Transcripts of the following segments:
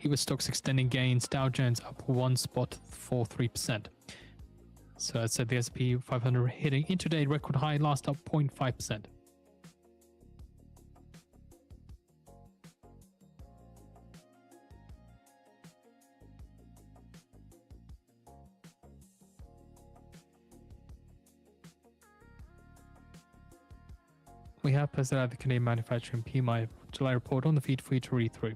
US stocks extending gains, Dow Jones up 1.43%. So I said the S&P 500 hitting intraday record high, last up 0.5%. We have posted out the Canadian manufacturing PMI July report on the feed for you to read through.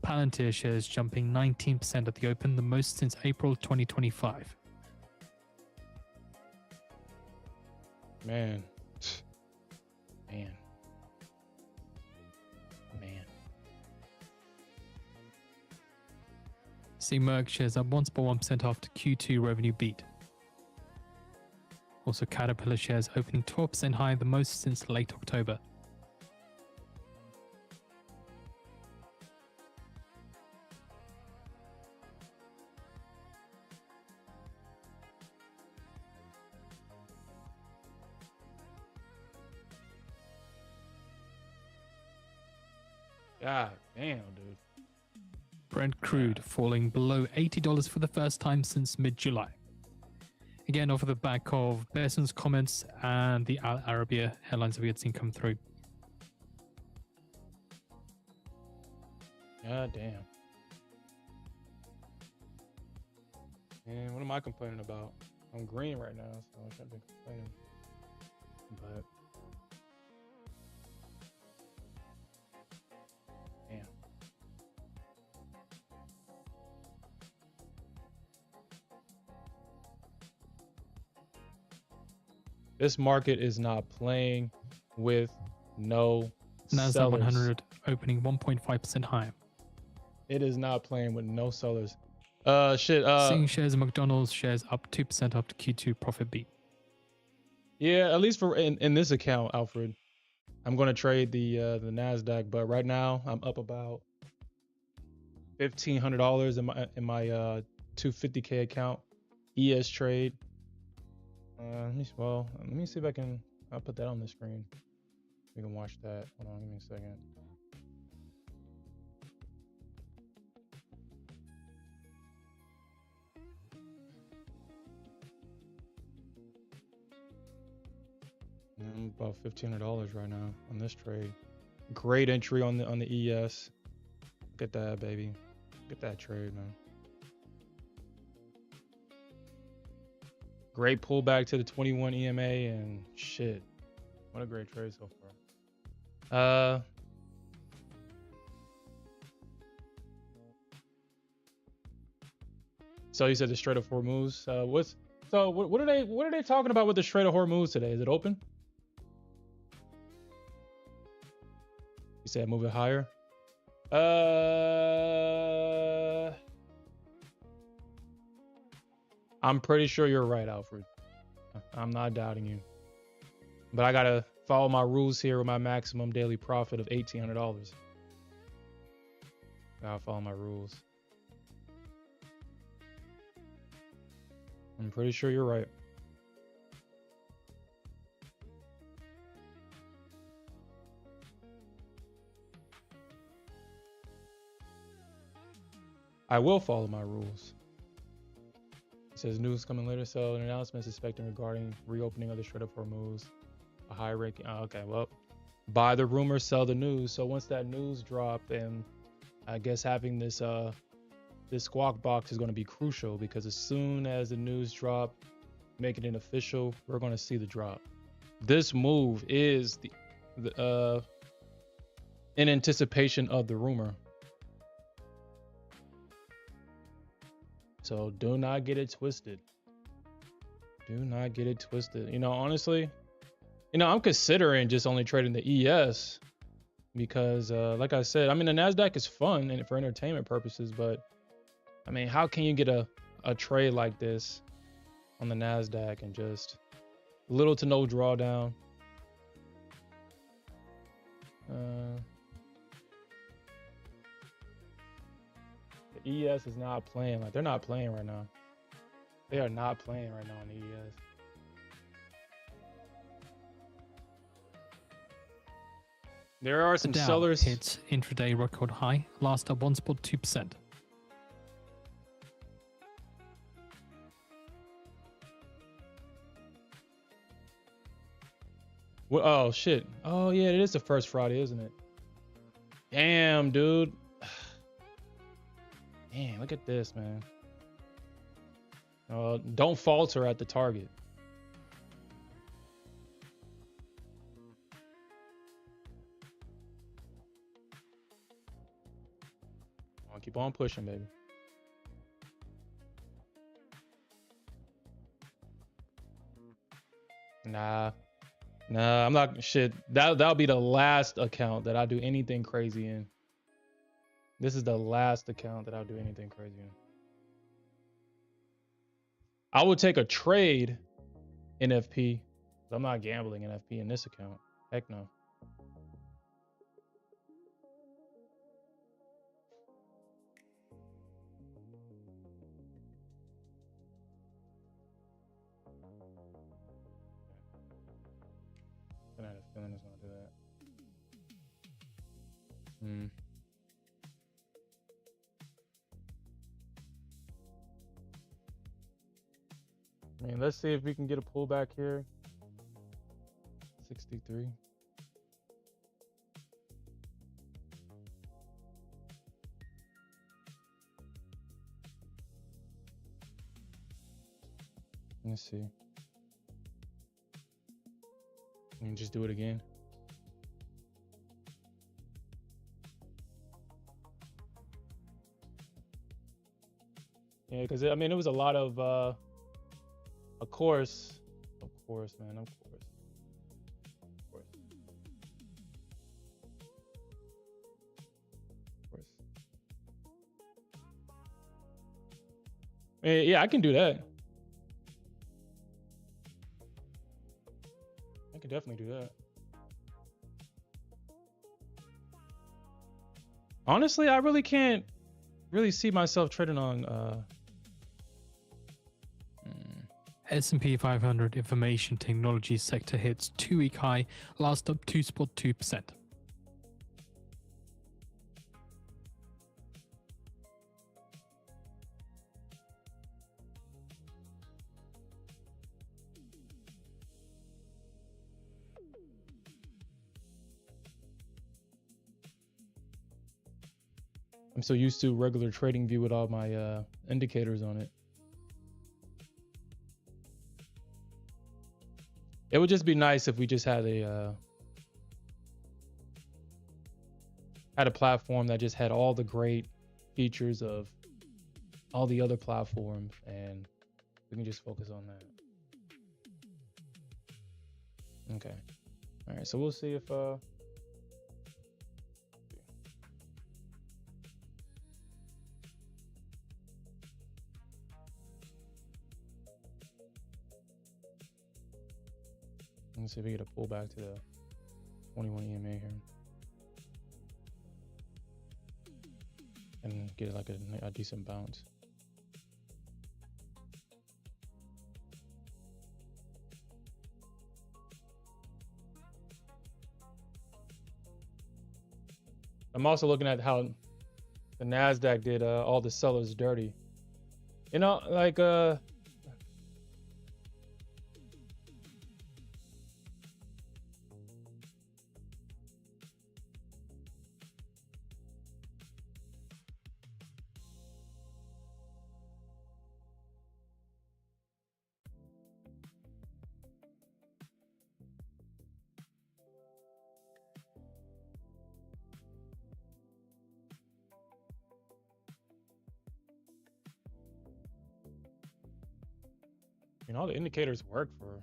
Palantir shares jumping 19% at the open, the most since April 2025. Man. See Merck shares up 1.1% after Q2 revenue beat. Also, Caterpillar shares opening 12% higher, the most since late October. God damn, dude. Brent crude falling below $80 for the first time since mid-July. Again, off of the back of Bearson's comments and the Al Arabiya headlines that we had seen come through. God damn. Man, what am I complaining about? I'm green right now, so I shouldn't be complaining. But damn. This market is not playing with no Nasdaq sellers. 100 opening 1.5% higher. It is not playing with no sellers. Seeing shares of McDonald's shares up 2% after Q2 profit beat. Yeah, at least for in this account, Alfred. I'm going to trade the Nasdaq, but right now I'm up about $1,500 in my 250K account. ES trade. Let me see if I'll put that on the screen. We can watch that. Hold on, give me a second. I'm about $1,500 right now on this trade. Great entry on the ES. Get that, baby. Get that trade, man. Great pullback to the 21 EMA and shit. What a great trade so far. So you said the Strait of Hormuz. What are they talking about with the Strait of Hormuz today? Is it open? You said move it higher. I'm pretty sure you're right, Alfred. I'm not doubting you. But I gotta follow my rules here with my maximum daily profit of $1,800. Gotta follow my rules. I'm pretty sure you're right. I will follow my rules. It says news coming later, so an announcement is expected regarding reopening of the Strait of Hormuz. A high ranking. Oh, okay, well, buy the rumor, sell the news. So once that news drop, and I guess having this squawk box is going to be crucial, because as soon as the news drop, making it official, we're going to see the drop. This move is in anticipation of the rumor. So do not get it twisted. Do not get it twisted. You know, honestly, I'm considering just only trading the ES because, like I said, I mean, the NASDAQ is fun and for entertainment purposes, but I mean, how can you get a trade like this on the NASDAQ and just little to no drawdown? The ES is not playing. Like, they're not playing right now. They are not playing right now on the ES. There are The some Dow sellers. hits intraday record high, last up 1.2%. Well, oh shit. Oh yeah, it is the first Friday, isn't it? Damn, dude. Damn, look at this, man. Don't falter at the target. I'll keep on pushing, baby. Nah, I'm not shit. That'll be the last account that I do anything crazy in. This is the last account that I'll do anything crazy in. I would take a trade in FP. I'm not gambling in FP in this account. Heck no. I had a feeling it's gonna do that. I mean, let's see if we can get a pullback here. 63. Let's see. We can just do it again. Yeah, because I mean, it was a lot of course, man, of course. Yeah, I can do that. I can definitely do that. Honestly, I really can't really see myself trading on S&P 500 information technology sector hits 2-week high, last up 2.2%. I'm so used to regular trading view with all my indicators on it. It would just be nice if we just had a platform that just had all the great features of all the other platforms, and we can just focus on that. Okay. All right. So we'll see if let's see if we get a pullback to the 21 EMA here. And get like a decent bounce. I'm also looking at how the Nasdaq did all the sellers dirty. You know, like you know, all the indicators work for.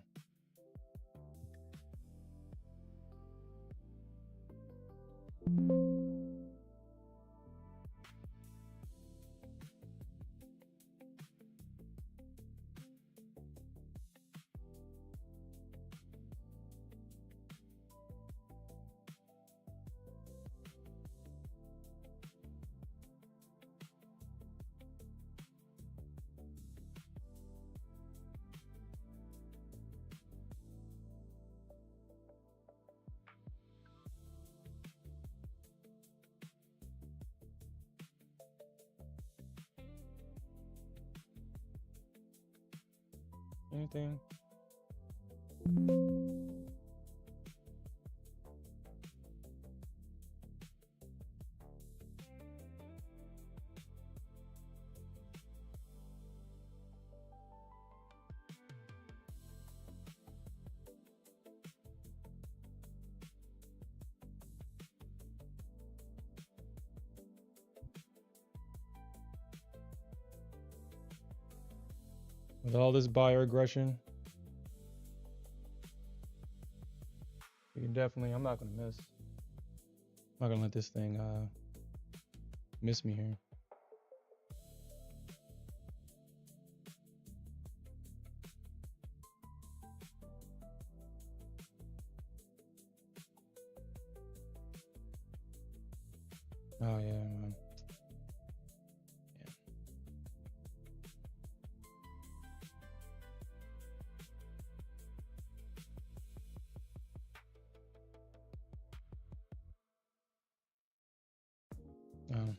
Anything? With all this buyer aggression, you can definitely, I'm not going to miss. I'm not going to let this thing miss me here. Oh, yeah, man. Oh.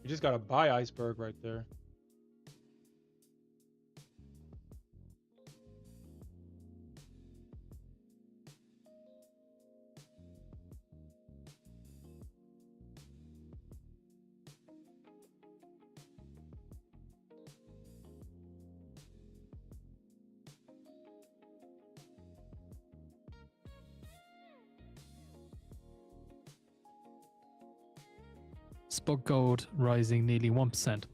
You just got to buy iceberg right there. Spot gold rising nearly 1%.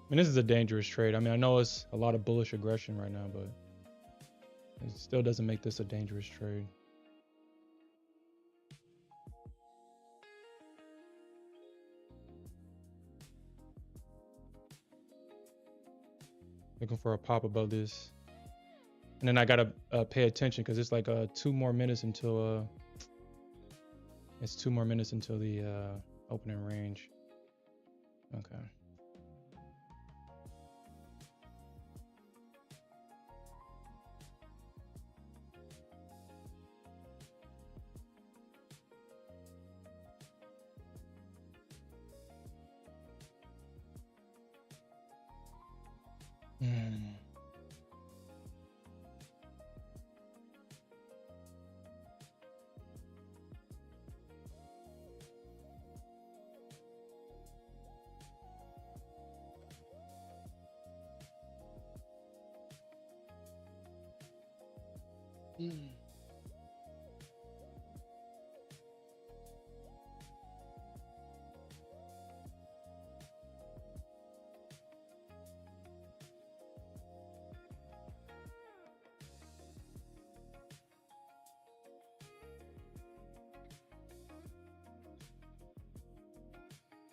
I mean, this is a dangerous trade. I mean, I know it's a lot of bullish aggression right now, but it still doesn't make this a dangerous trade. Looking for a pop above this. And then I got to pay attention because it's like 2 more minutes until it's 2 more minutes until the opening range. Okay.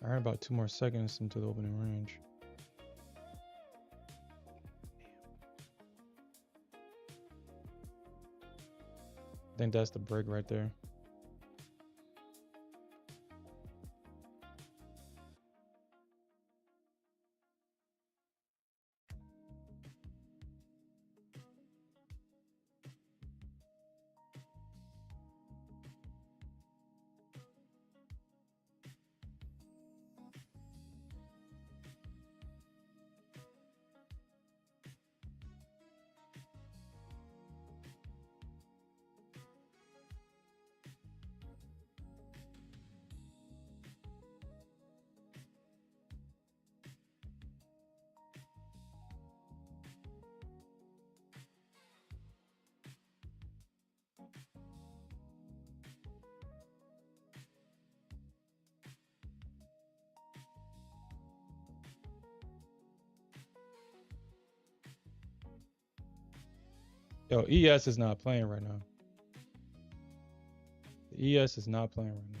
All right, about 2 more seconds into the opening range. I think that's the break right there. Yo, ES is not playing right now. The ES is not playing right now.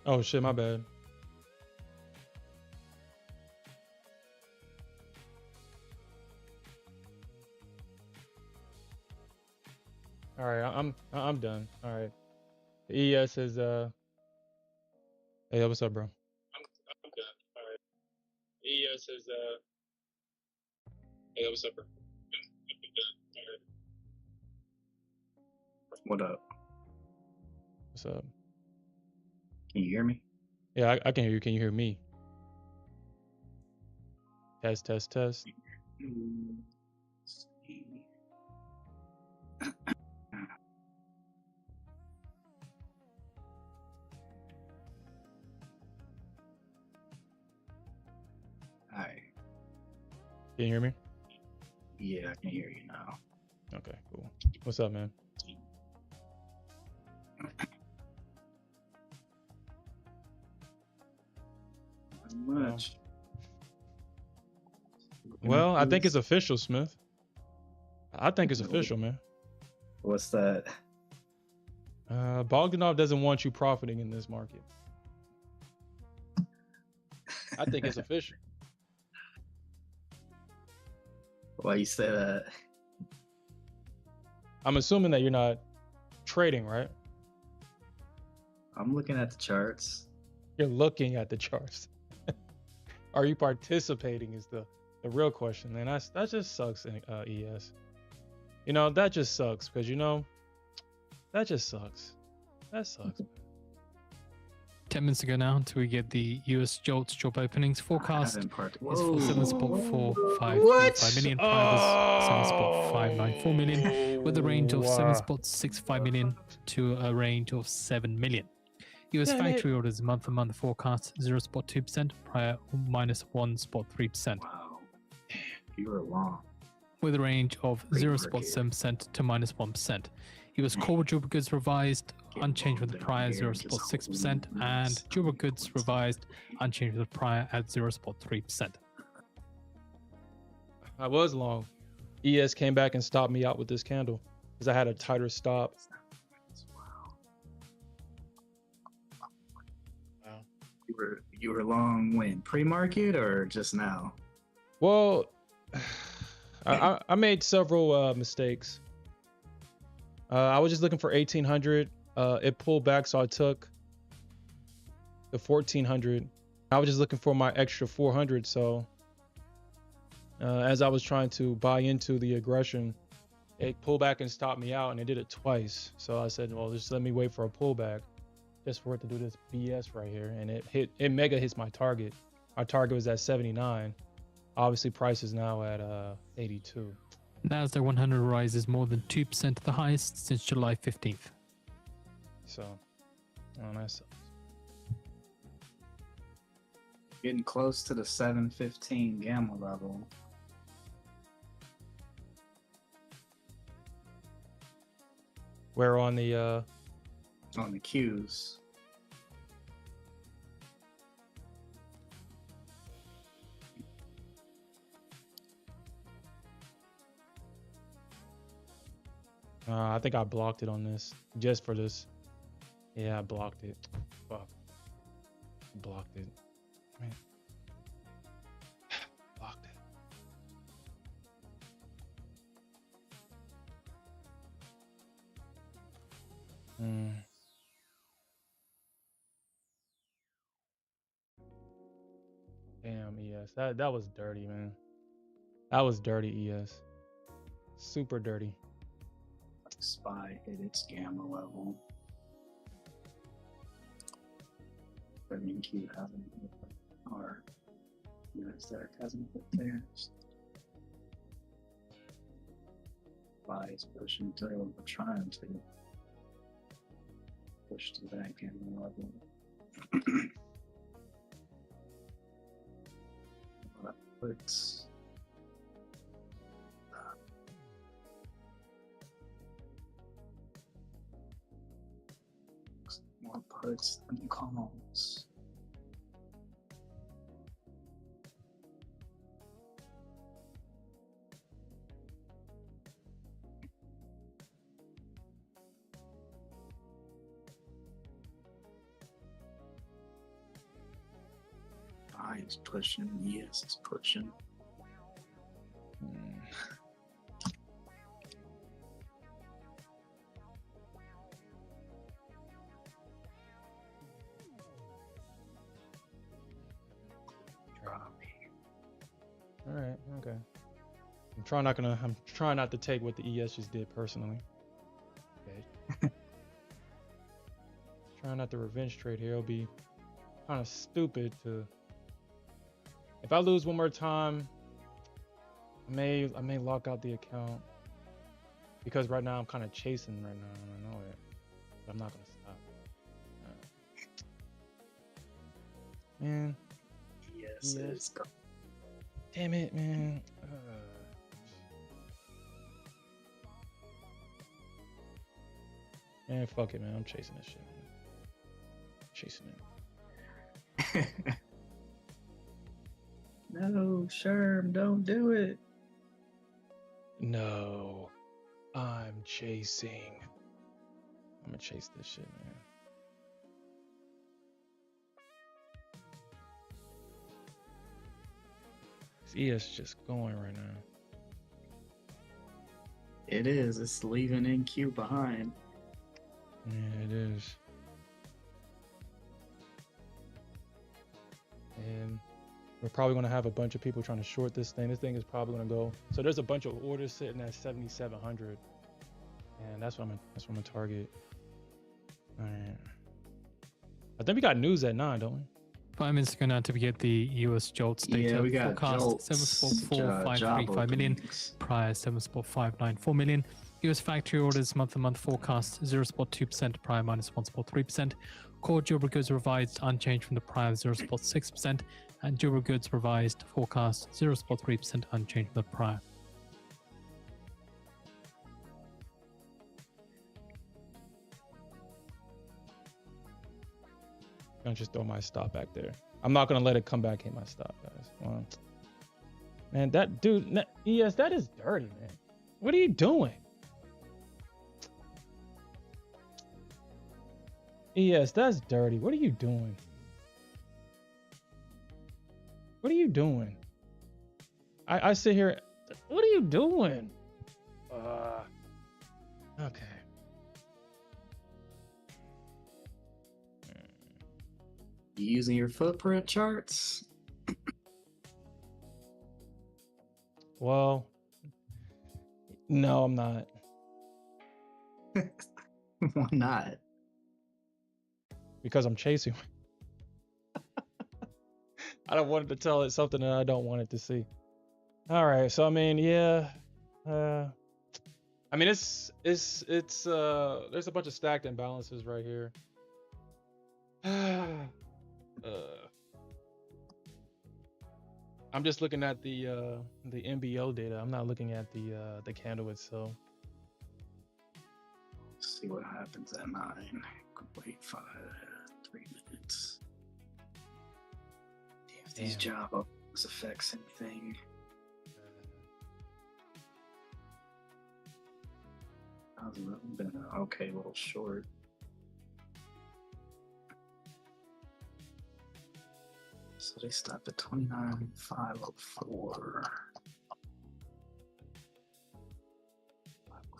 Oh shit, my bad. All right, I'm done. All right. The ES is Hey, what's up, bro? I'm done. All right. The ES is Hey, what's up, bro? What up? What's up? Can you hear me? Yeah, I can hear you. Can you hear me? Test, test, test. Let's see. Hi. Can you hear me? Yeah, I can hear you now. Okay, cool. What's up, man? Not much. Well, I think it's official, Smith. I think it's official, man. What's that? Bogdanov doesn't want you profiting in this market. I think it's official. Why you say that? I'm assuming that you're not trading, right? I'm looking at the charts. You're looking at the charts. Are you participating is the real question. And that just sucks in ES. You know, that just sucks because, you know, that just sucks. That sucks. 10 minutes ago now until we get the US JOLTS job openings forecast. Is for 7.455 million. Prior was 7.594 million, with a range of 7.65 million to a range of 7 million. US factory orders month-to-month forecast 0.2%, prior minus 1.3%. Wow. You were wrong. With a range of 0.7% to minus 1%. US core durable goods revised unchanged with the prior 0.6%, and durable goods revised unchanged with the prior at 0.3%. I was long. ES came back and stopped me out with this candle because I had a tighter stop. Wow. You were long when? Pre-market or just now? Well, I made several mistakes. I was just looking for 1800. It pulled back, so I took the 1400. I was just looking for my extra 400. So as I was trying to buy into the aggression, it pulled back and stopped me out, and it did it twice. So I said, well, just let me wait for a pullback just for it to do this BS right here. And it mega hits my target. Our target was at 79. Obviously price is now at 82. Nasdaq 100 rises more than 2% to the highest since July 15th. So, oh, that's Getting close to the 715 gamma level. where on the On the Qs. I think I blocked it on this just for this. Yeah, I blocked it. Fuck. Blocked it. Man. Blocked it. Damn, ES. That was dirty, man. That was dirty, ES. Super dirty. SPY hit its gamma level. But Q hasn't hit it, or Nasdaq hasn't hit theirs. SPY is pushing through, but trying to push to that gamma level. That puts more puts than calls. I is pushing, yes, it's pushing. All right, okay. I'm trying not to take what the ES just did personally. Okay. Trying not to revenge trade here. It'll be kind of stupid to. If I lose one more time, I may lock out the account because right now I'm kind of chasing right now, and I know it, but I'm not gonna stop. Man. Yes, it's go. Damn it, man. Man, fuck it, man. I'm chasing this shit, man. Chasing it. No, Sherm, don't do it. No, I'm chasing. I'm gonna chase this shit, man. This ES just going right now. It is. It's leaving NQ behind. Yeah, it is. And we're probably going to have a bunch of people trying to short this thing. This thing is probably going to go. So there's a bunch of orders sitting at 7,700, and that's what I'm gonna target. All right. I think we got news at 9, don't we? 5 minutes ago now to get the US JOLTS data. Yeah, we got forecast JOLTS, 7.4535 million, openings. prior 7.594 million. US factory orders month-to-month forecast 0.2%, prior minus 1.3%. Core durable goods revised unchanged from the prior 0.6%, and durable goods revised forecast 0.3% unchanged from the prior. I'm gonna just throw my stop back there. I'm not gonna let it come back hit my stop, guys. Well, man, that dude, ES, that is dirty, man. What are you doing? ES, that's dirty. What are you doing? What are you doing? I sit here. What are you doing? Okay. You using your footprint charts? Well, no, I'm not. Why not? Because I'm chasing. I don't want it to tell it something that I don't want it to see. All right, so I mean, yeah. I mean, it's there's a bunch of stacked imbalances right here. I'm just looking at the MBO data. I'm not looking at the candle itself. Let's see what happens at 9. Wait 3 minutes. If these job openings affects anything. I've been an okay little short. So they stopped at 29,504.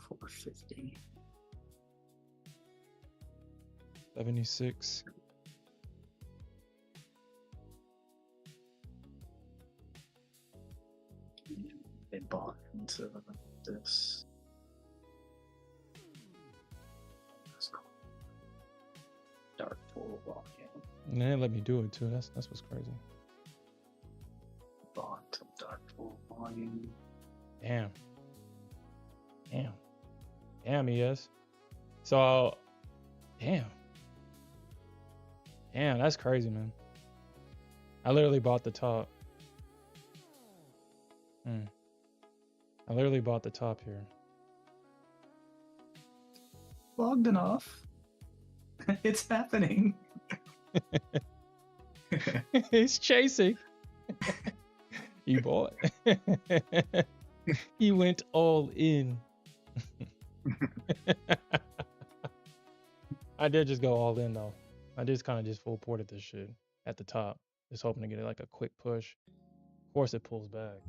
450. 76. They bought into this. That's cool. Dark pool volume. And they didn't let me do it too. That's what's crazy. Bought to dark pool volume. Damn, ES. So, damn, that's crazy, man. I literally bought the top. I literally bought the top here. Logged enough. It's happening. He's chasing. He bought. He went all in. I did just go all in though. I just kind of just full ported this shit at the top, just hoping to get it like a quick push. Of course, it pulls back.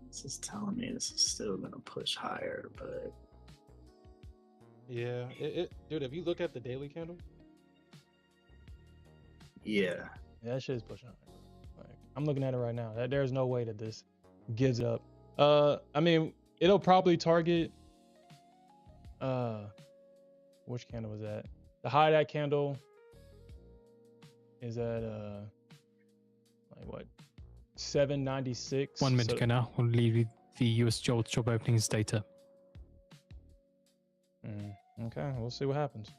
This is telling me this is still gonna push higher, but Yeah, dude, if you look at the daily candle, yeah, that shit is pushing higher. Like, I'm looking at it right now. There's no way that this gives it up. I mean, it'll probably target. Which candle was that? The high of that candle is at like what, 796. 1 minute ago now, we'll leave you the US job openings data. Okay, we'll see what happens.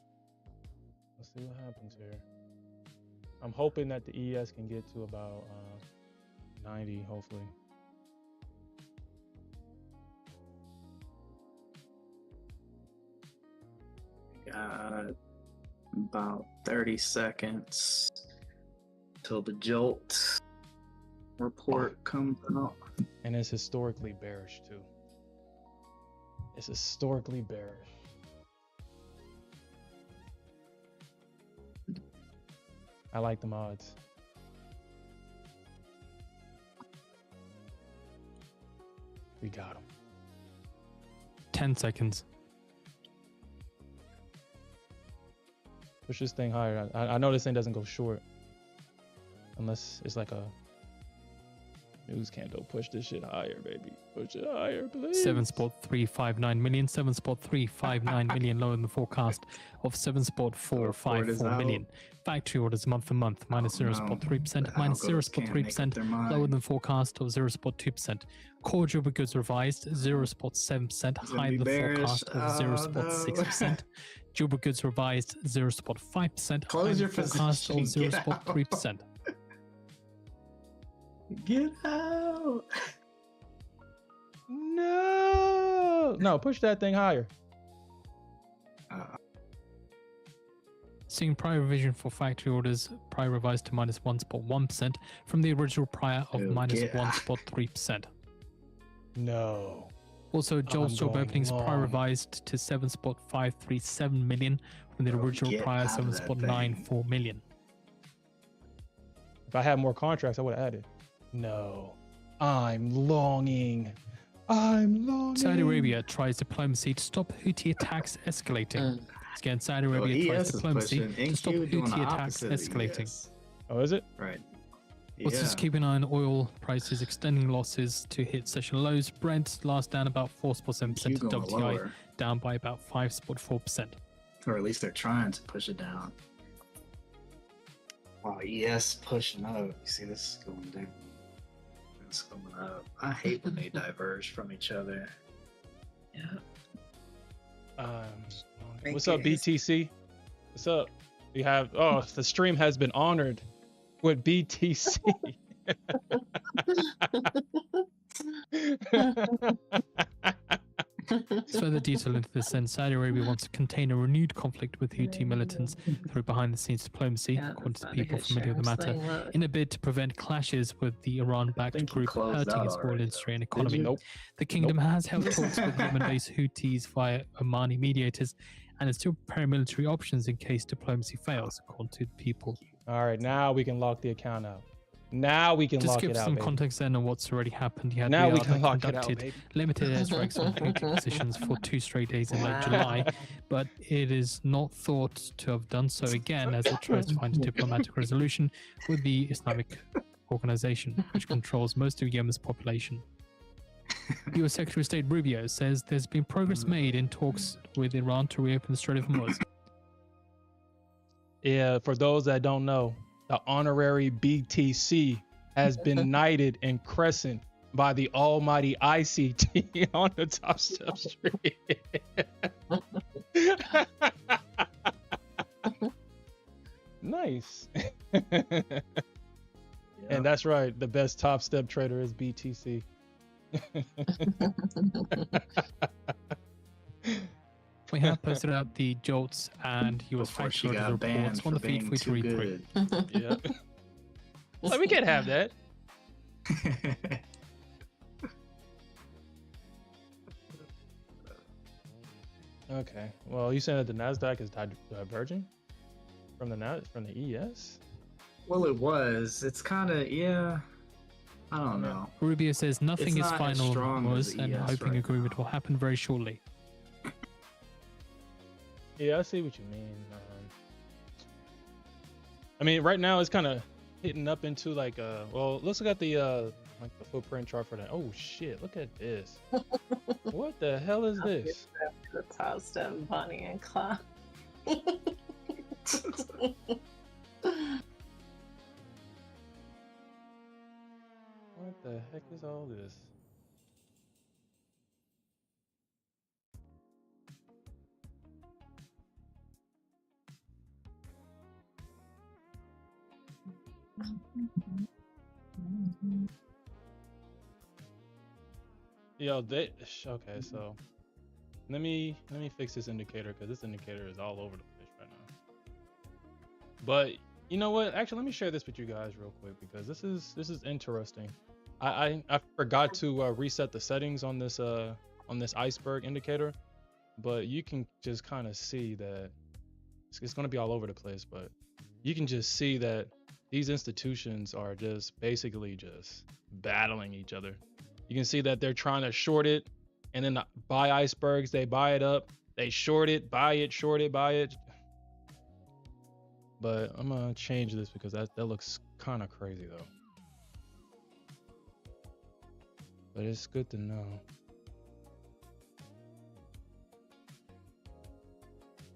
Let's see what happens here. I'm hoping that the ES can get to about 90, hopefully. got about 30 seconds till the jolt report comes out. And it's historically bearish too. It's historically bearish. I like the mods. We got him. 10 seconds. Push this thing higher. I know this thing doesn't go short. Unless it's like a news candle. Push this shit higher, baby. Push it higher, please. 7.359 million, 7.359 million lower than the forecast of 7.454 million. Factory orders month to month, minus 0.3%, minus 0.3%, lower than forecast of 0.2%. Core durable goods revised 0.7%, higher than the forecast of 0.6%. Durable goods revised 0.5%, higher than the forecast of 0.3%. Get out! No, push that thing higher. Seeing prior revision for factory orders, prior revised to minus 1.1% from the original prior of minus 1.3%. No. Also, Joel's job openings prior revised to 7.537 million from the original prior 7.94 million. If I had more contracts, I would have added. No. I'm longing. I'm longing. Saudi Arabia tries diplomacy to stop Houthi attacks escalating. Again, Saudi Well, Arabia tries ES is diplomacy pushing. to stop NQ doing the Houthi attacks opposite of escalating. ES. Oh, is it? Right. Let's just keep an eye on oil prices extending losses to hit session lows. Brent last down about 4.7%, NQ and going WTI lower. down by about 5.4%. Or at least they're trying to push it down. Wow, ES pushing up. You see this is going down. It's going up. I hate when they diverge from each other. Yeah. What's up, BTC? What's up? We have the stream has been honored with BTC. Further detail into this, then Saudi Arabia wants to contain a renewed conflict with Houthi militants through behind-the-scenes diplomacy, according to people familiar with the matter, in a bid to prevent clashes with the Iran-backed group hurting its oil industry and economy. Nope. The kingdom has held talks with Yemen-based Houthis via Omani mediators, and is still preparing military options in case diplomacy fails, according to the people. All right, now we can lock the account out. Now we can Just lock give it out, some baby. context then on what's already happened. You had Now we Riyadh can that lock it out, conducted baby. limited airstrikes on Houthi positions for 2 straight days in late July, but it is not thought to have done so again as it tries to find a diplomatic resolution with the Islamic organization, which controls most of Yemen's population. U.S. Secretary of State Rubio says there's been progress made in talks with Iran to reopen the Strait of Hormuz. Yeah, for those that don't know, the honorary BTC has been knighted and crescent by the almighty ICT on the Top Step Street. Nice. And that's right, the best Top Step trader is BTC. We have posted out the JOLTS and US Before she factor got banned reports on for the feed being for you to too read through. good. Yeah. Well, we can't have that. Okay. Well, you said that the Nasdaq is diverging from the ES. Well, it was. It's kind of, yeah. I don't know. Rubio says nothing It's is not as final strong on as Hormuz and ES hoping right agreement now. will happen very shortly. Yeah, I see what you mean. I mean, right now it's kind of hitting up into like well, let's look at the like the footprint chart for that. Oh shit, look at this. What the hell is this? The Top Step Bunny and Cloud. What the heck is all this? Yo, okay, so let me fix this indicator because this indicator is all over the place right now. But you know what? Actually, let me share this with you guys real quick because this is interesting. I forgot to reset the settings on this iceberg indicator, but you can just kind of see that it's going to be all over the place. But you can just see that these institutions are just basically just battling each other. You can see that they're trying to short it, and then buy icebergs. They buy it up, they short it, buy it, short it, buy it. But I'm gonna change this because that looks kind of crazy though. But it's good to know.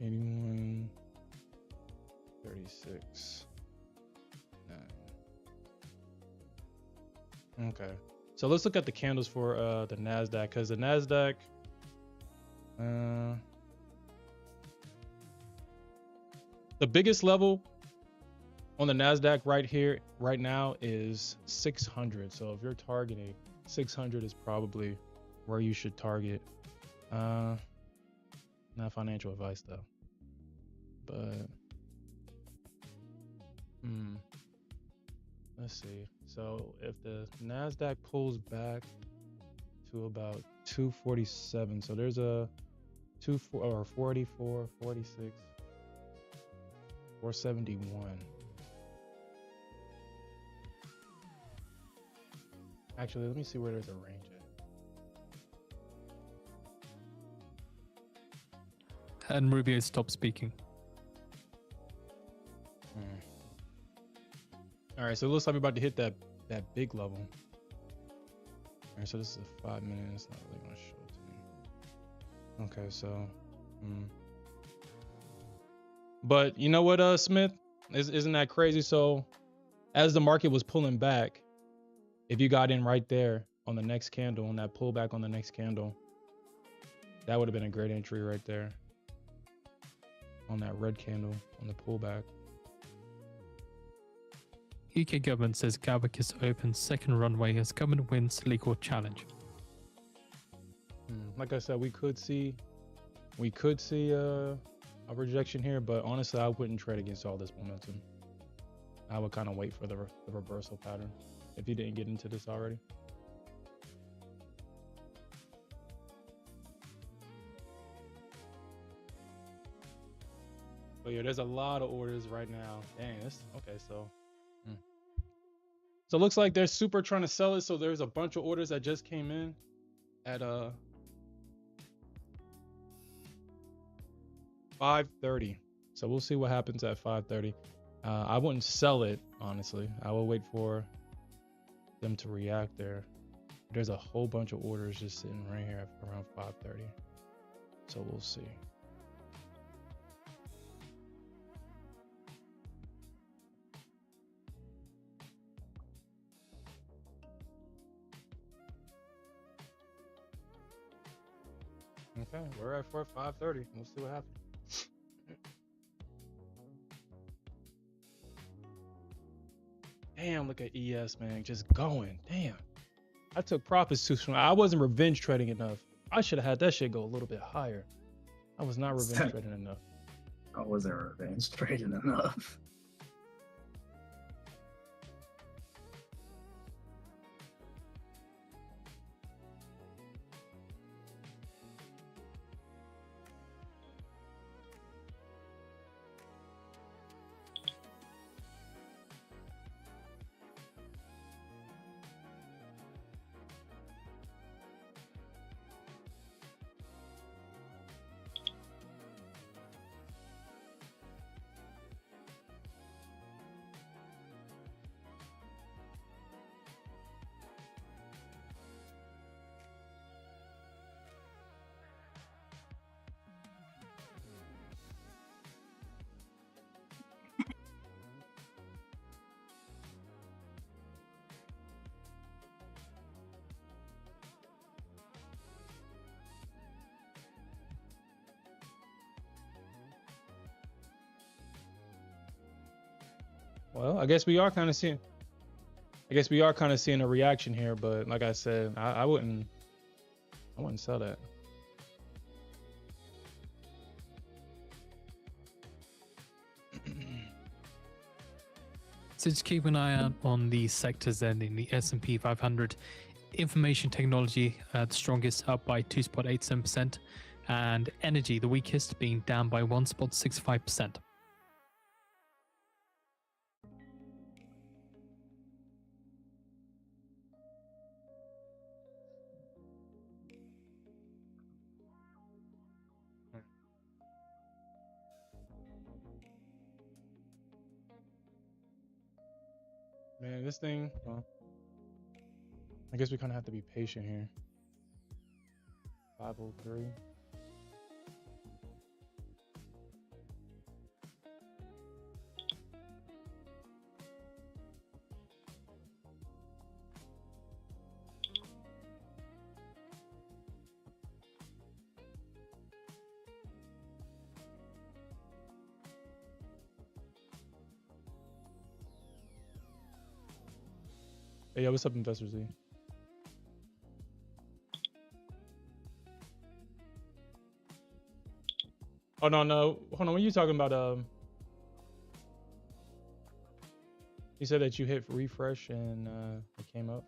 81, 36, 9. Okay. So let's look at the candles for the Nasdaq, because the Nasdaq the biggest level on the Nasdaq right now is 600. So if you're targeting 600 is probably where you should target. Not financial advice though. But let's see. So if the Nasdaq pulls back to about 247, so there's a 44, 46, 471. Actually, let me see where there's a range at. And Rubio stopped speaking. All right, so it looks like we're about to hit that big level. All right, so this is a 5 minute. It's not really gonna show it to me. Okay, so, but you know what, Smith, isn't that crazy? So, as the market was pulling back, if you got in right there on the next candle, on that pullback on the next candle, that would have been a great entry right there. On that red candle on the pullback. UK government says Gatwick is open second runway as government wins legal challenge. Like I said, we could see a rejection here, but honestly, I wouldn't trade against all this momentum. I would kind of wait for the reversal pattern if you didn't get into this already. But yeah, there's a lot of orders right now. Dang, this okay. So it looks like they're super trying to sell it. So there's a bunch of orders that just came in at 5:30. So we'll see what happens at 5:30. I wouldn't sell it, honestly. I will wait for them to react there. There's a whole bunch of orders just sitting right here at around 5:30. So we'll see. Okay, we're at 5:30. We'll see what happens. Damn, look at ES, man, just going. Damn, I took profits too strong. I wasn't revenge trading enough. I should have had that shit go a little bit higher. I was not revenge trading enough. I wasn't revenge trading enough. Well, I guess we are kind of seeing a reaction here, but like I said, I wouldn't sell that. So just keep an eye out on the sectors then in the S&P 500. Information technology, the strongest, up by 2.87%, and energy, the weakest, being down by 1.65%. Man, this thing, well, I guess we kind of have to be patient here. 503. Hey, yo, what's up, Investor Z? Oh, no. Hold on. What are you talking about? You said that you hit refresh and it came up.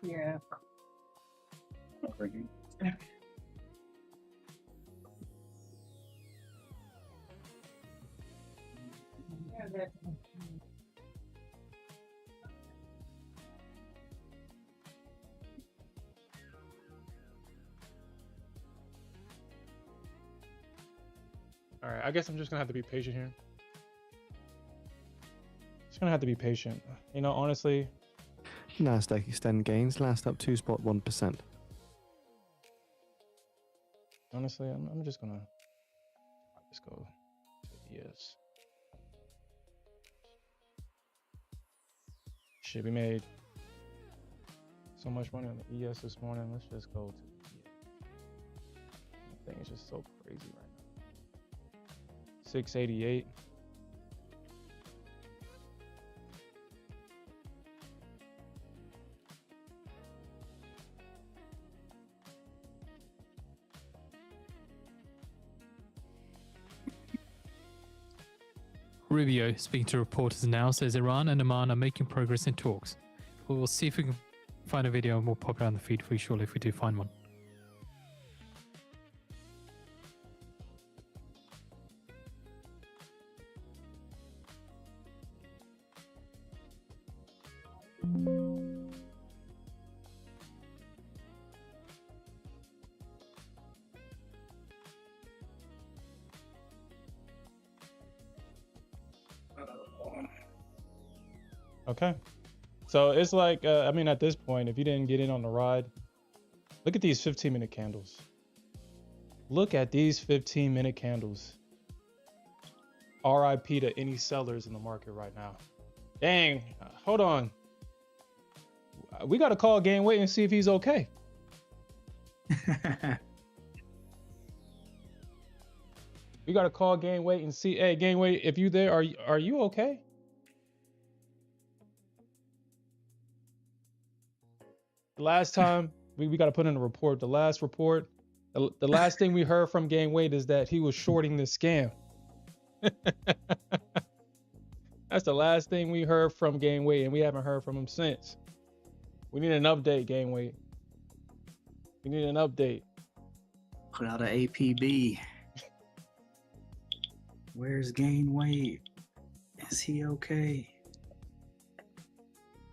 Yeah. All right, I guess I'm just gonna have to be patient here. Just gonna have to be patient. You know, honestly, Nasdaq extend gains, last up 2.1%. honestly, I'm just gonna just go to ES. Shit, we made so much money on the ES this morning. Let's just go to the ES. The thing is just so crazy right now. 688. Rubio, speaking to reporters now, says Iran and Oman are making progress in talks. We'll see if we can find a video and we'll pop it on the feed for you shortly if we do find one. Okay. So it's like, I mean, at this point, if you didn't get in on the ride, look at these 15-minute candles. Look at these 15-minute candles. RIP to any sellers in the market right now. Dang, hold on. We got to call Gain Weight and see if he's okay. We got to call Gain Weight and see, hey, Gain Weight, if you there, are you okay? The last time we got to put in a report. The last report, the last thing we heard from Gain Weight is that he was shorting this scam. That's the last thing we heard from Gain Weight, and we haven't heard from him since. We need an update, Gain Weight. We need an update. Put out an APB. Where's Gain Weight? Is he okay?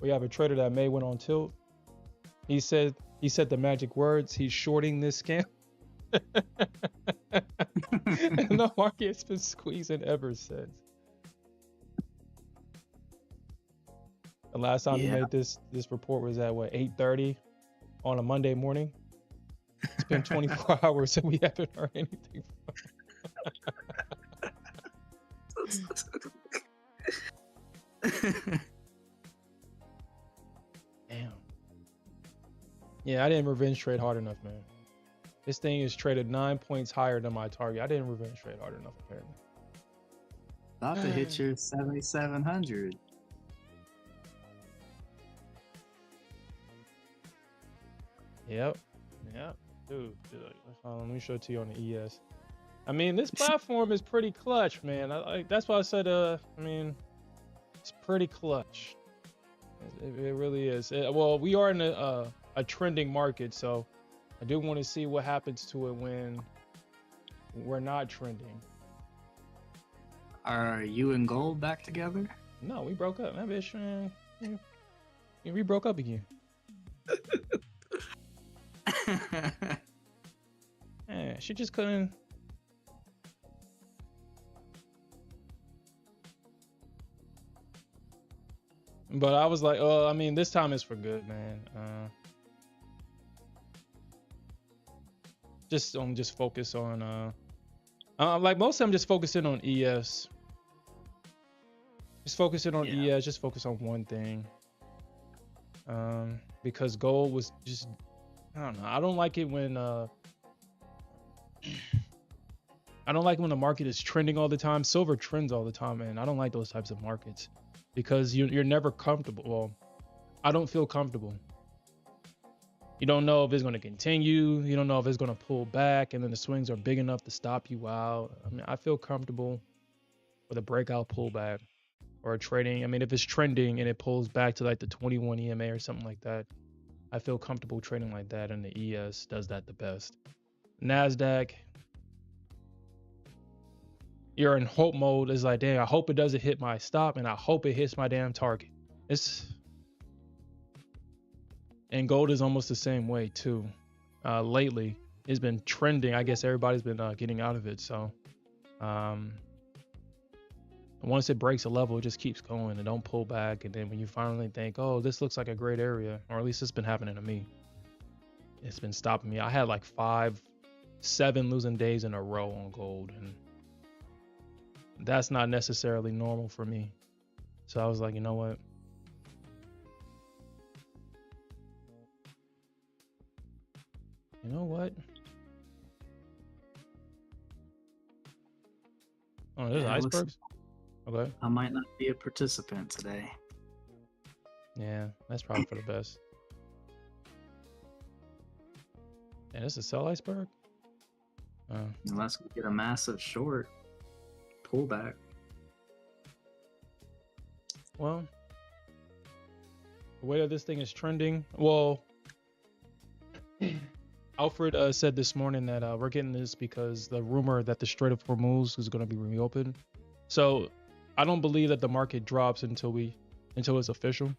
We have a trader that may went on tilt. He said the magic words. He's shorting this scam. And the market's been squeezing ever since. The last time he made this report was at what, 8:30 on a Monday morning. It's been 24 hours and we haven't heard anything from him. Damn. Yeah, I didn't revenge trade hard enough, man. This thing is traded 9 points higher than my target. I didn't revenge trade hard enough, apparently. About to hit your 7,700. Yep. Dude. Let me show it to you on the ES. I mean, this platform is pretty clutch, man. That's why I said, I mean, it's pretty clutch. It really is. Well, we are in a trending market, so I do want to see what happens to it when we're not trending. Are you and Gold back together? No, we broke up. That bitch, man. We broke up again. Yeah, she just couldn't. But I was like, oh, I mean, this time is for good, man. Just focus on like most of them, just focusing on ES. Just focusing on ES. Just focus on one thing. Because gold was just, I don't know. I don't like it when the market is trending all the time. Silver trends all the time, and I don't like those types of markets because you're never comfortable. Well, I don't feel comfortable. You don't know if it's going to continue. You don't know if it's going to pull back, and then the swings are big enough to stop you out. I mean, I feel comfortable with a breakout pullback or a trading. I mean, if it's trending and it pulls back to like the 21 EMA or something like that, I feel comfortable trading like that, and the ES does that the best. Nasdaq, you're in hope mode. It's like, damn, I hope it doesn't hit my stop, and I hope it hits my damn target. And gold is almost the same way too. Lately, it's been trending. I guess everybody's been getting out of it. So, once it breaks a level, it just keeps going and don't pull back. And then when you finally think, oh, this looks like a great area, or at least it's been happening to me, it's been stopping me. I had like 5-7 losing days in a row on gold, and that's not necessarily normal for me. So I was like, you know what? You know what? Oh, there's Yeah, icebergs? Okay. I might not be a participant today. Yeah, that's probably for the best. And this is a sell iceberg? Unless we get a massive short pullback. Well, the way that this thing is trending, well, Alfred said this morning that we're getting this because the rumor that the Strait of Hormuz is going to be reopened. So I don't believe that the market drops until it's official.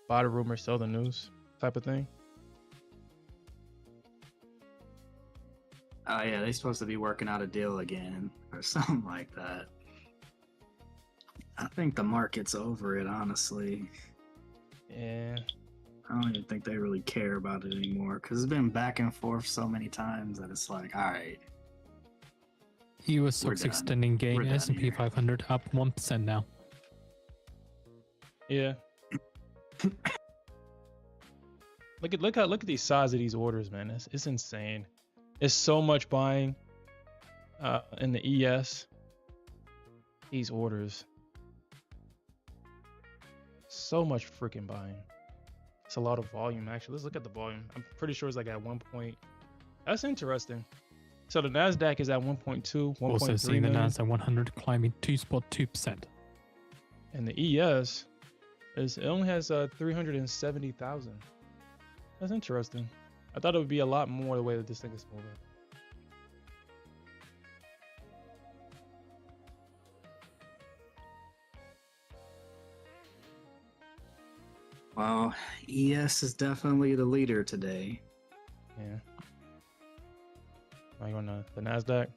Buy the rumor, sell the news type of thing. Oh yeah, they're supposed to be working out a deal again or something like that. I think the market's over it, honestly. Yeah. I don't even think they really care about it anymore because it's been back and forth so many times that it's like, all right. US stocks done. extending gain. We're done S&P here. 500 up 1% now. Yeah. Look at the size of these orders, man. It's insane. It's so much buying in the ES. These orders. So much freaking buying. It's a lot of volume, actually. Let's look at the volume. I'm pretty sure it's like at 1 point. That's interesting. So the Nasdaq is at 1.2, 1.3 Also seeing the million. Nasdaq 100 climbing 2.2%. And the ES it only has 370,000. That's interesting. I thought it would be a lot more the way that this thing is moving. Well, ES is definitely the leader today. Yeah. Are you on the Nasdaq?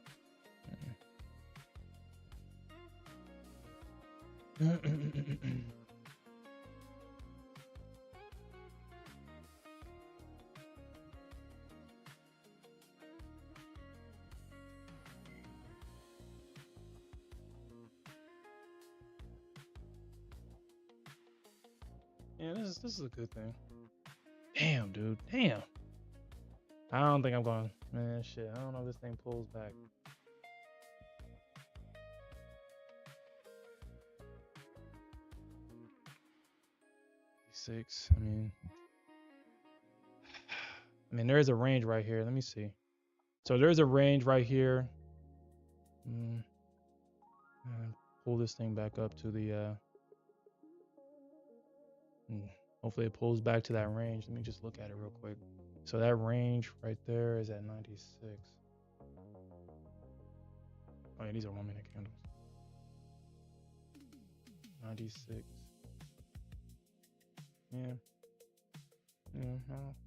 Yeah, this is a good thing. Damn, dude. Damn. I don't think I'm going. Man, shit. I don't know if this thing pulls back. Six. I mean, there is a range right here. Let me see. So there's a range right here. Pull this thing back up to the. Hopefully it pulls back to that range. Let me just look at it real quick. So that range right there is at 96. Oh yeah, these are 1 minute candles. 96. Yeah,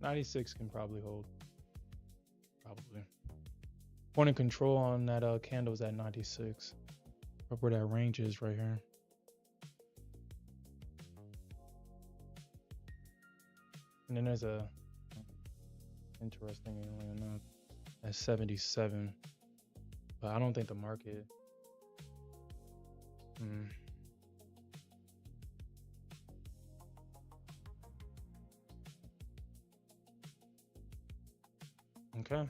96 can probably hold. Probably. Point of control on that candle is at 96. Up where that range is right here. And then there's a interesting enough at 77. But I don't think the market. Okay,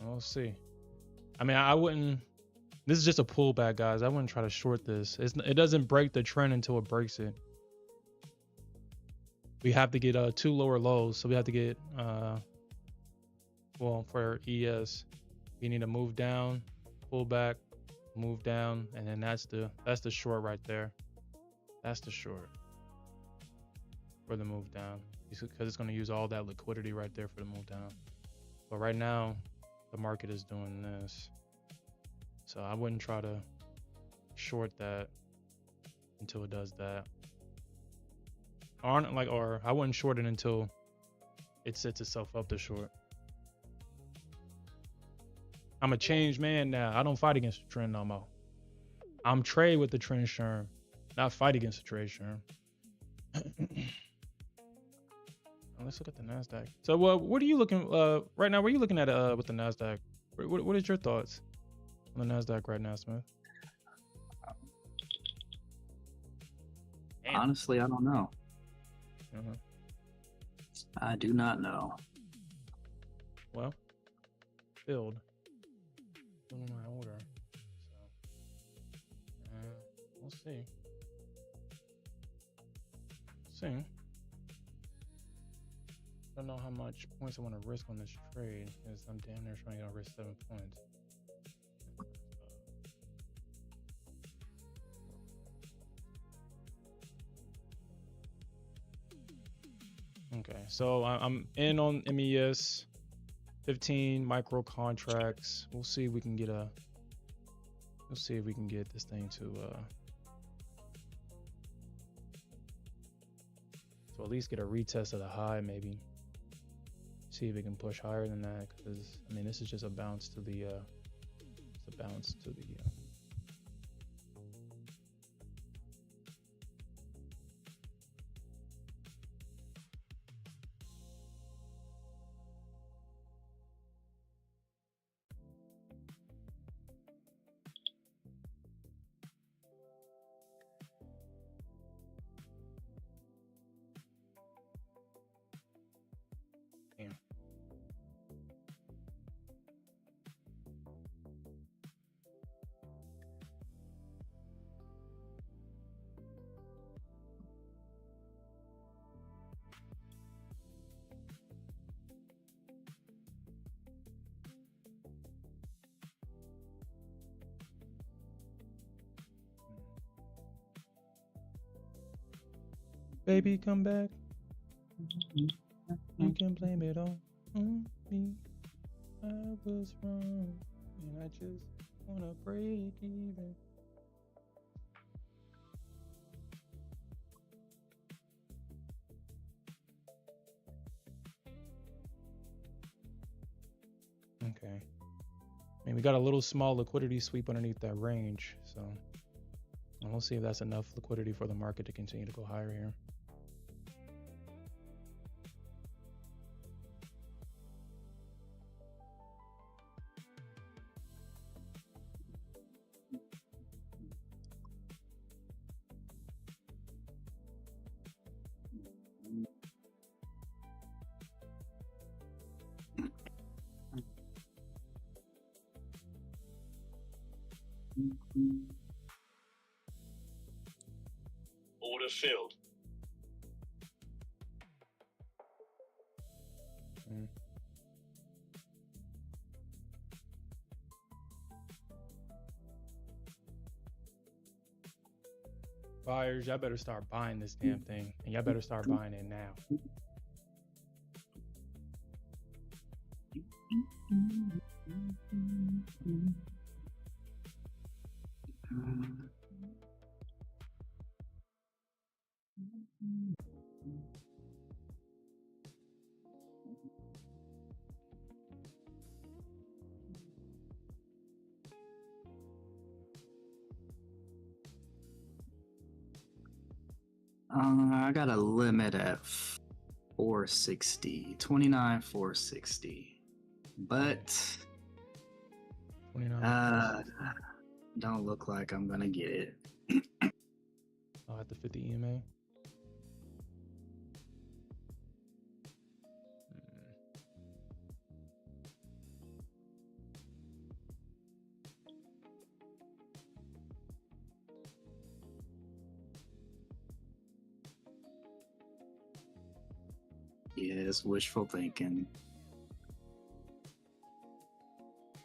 we'll see. I mean, I wouldn't. This is just a pullback, guys. I wouldn't try to short this. It doesn't break the trend until it breaks it. We have to get 2 lower lows, so we have to get well, for ES, you need to move down, pull back, move down, and then that's the short right there. That's the short for the move down, because it's going to use all that liquidity right there for the move down. But right now, the market is doing this. So I wouldn't try to short that until it does that. Or I wouldn't short it until it sets itself up to short. I'm a changed man now. I don't fight against the trend no more. I'm trade with the trend, Sherm, not fight against the trade, Sherm. Let's look at the Nasdaq. So, what are you looking right now? What are you looking at with the Nasdaq? What is your thoughts on the Nasdaq right now, Smith? Honestly, I don't know. Uh-huh. I do not know. Well, filled in my order. So, we'll see. Don't know how much points I want to risk on this trade because I'm damn near trying to risk 7 points. Okay, so I'm in on MES 15 micro contracts. We'll see if we can get this thing to at least get a retest of the high, maybe. See if we can push higher than that, because I mean this is just a bounce to the damn. Baby, come back. You can blame it all on me. I was wrong, and I just wanna break even. Okay. I mean, we got a little small liquidity sweep underneath that range, so we'll see if that's enough liquidity for the market to continue to go higher here. Order filled. Buyers, y'all better start buying this damn thing, and y'all better start buying it now. I got a limit at 460, 29,460, but 29. don't look like I'm gonna get it. I'll have to fit the EMA. Yeah, it's wishful thinking.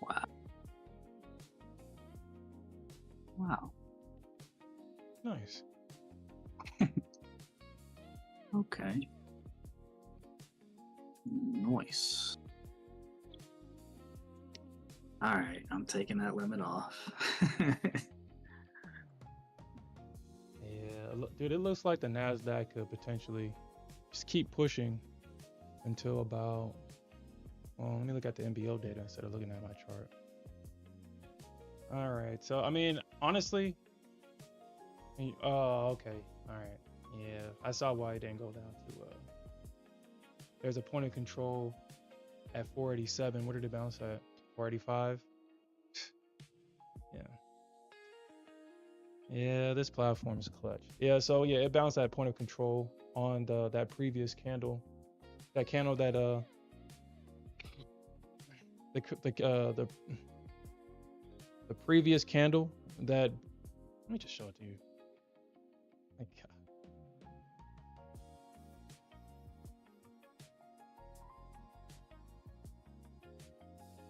Wow. Wow. Nice. Okay. Nice. All right. I'm taking that limit off. Yeah, dude, it looks like the Nasdaq could potentially just keep pushing until about. Well, let me look at the MBO data instead of looking at my chart. All right, so I mean, honestly, oh, okay, all right, yeah, I saw why it didn't go down to. There's a point of control at 487. What did it bounce at? 485. Yeah. Yeah, this platform is clutch. Yeah, so yeah, it bounced at point of control on that previous candle. That candle that the previous candle that, let me just show it to you. My God.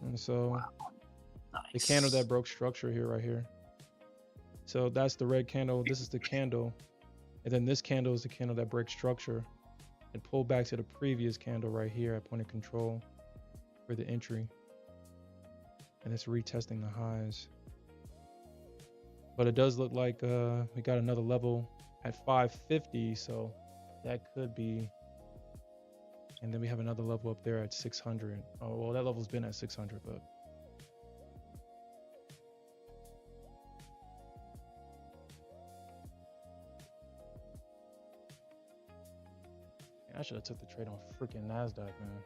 And so Wow. the candle that broke structure here, right here. So that's the red candle. This is the candle. And then this candle is the candle that breaks structure and pull back to the previous candle right here at point of control for the entry. And it's retesting the highs. But it does look like we got another level at 550. So that could be. And then we have another level up there at 600. Oh, well, that level's been at 600, but. I should have took the trade on freaking Nasdaq, man.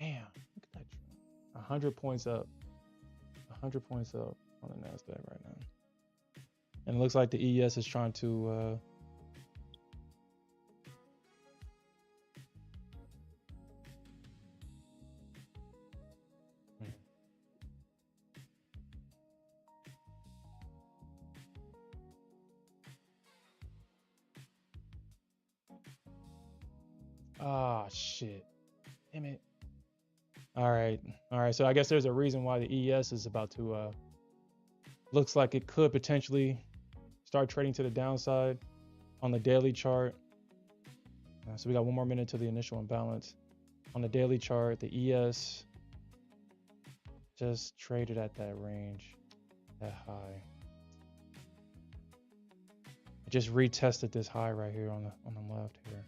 Damn, look at that. 100 points up. 100 points up on the Nasdaq right now. And it looks like the ES is trying to ah, shit. Damn it. All right. So I guess there's a reason why the ES is about to looks like it could potentially start trading to the downside on the daily chart. So we got 1 more minute to the initial imbalance. On the daily chart, the ES just traded at that range, that high. It just retested this high right here on the left here.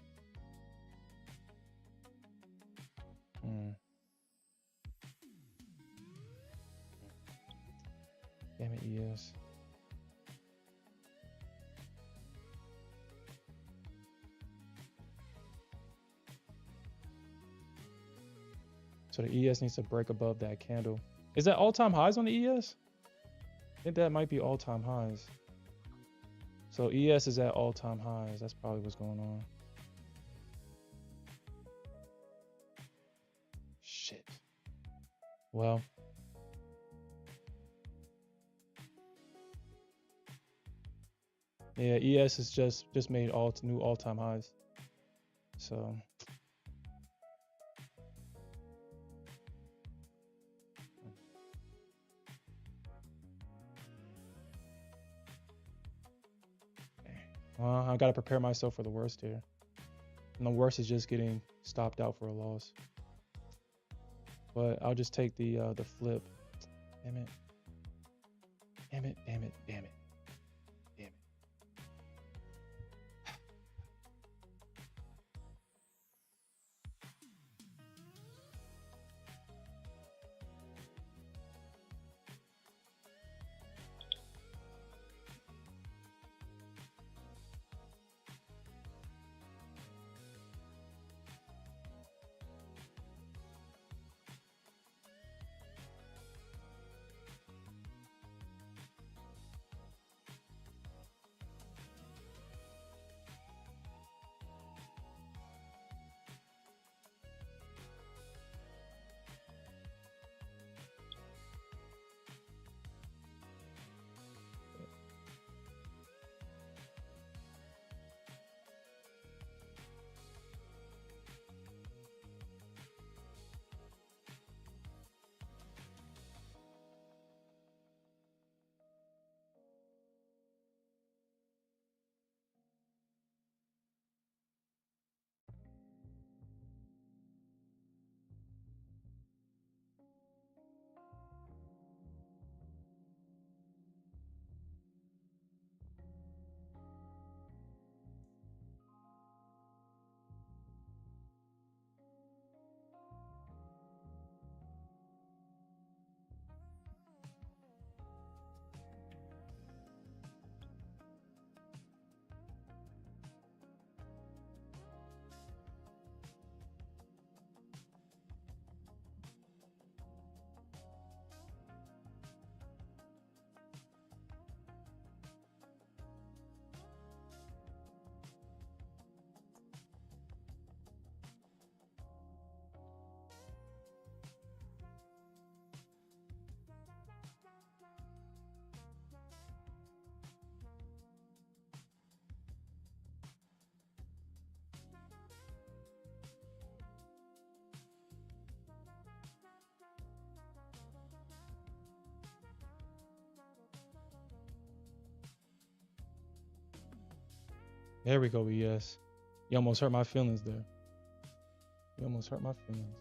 Damn it, ES. So the ES needs to break above that candle. Is that all-time highs on the ES? I think that might be all-time highs. So ES is at all-time highs. That's probably what's going on. Shit. Well. Yeah, ES has just made new all-time highs. So. I gotta prepare myself for the worst here. And the worst is just getting stopped out for a loss. But I'll just take the flip. Damn it. Damn it, damn it, damn it. Damn it. There we go, ES. You almost hurt my feelings there. You almost hurt my feelings.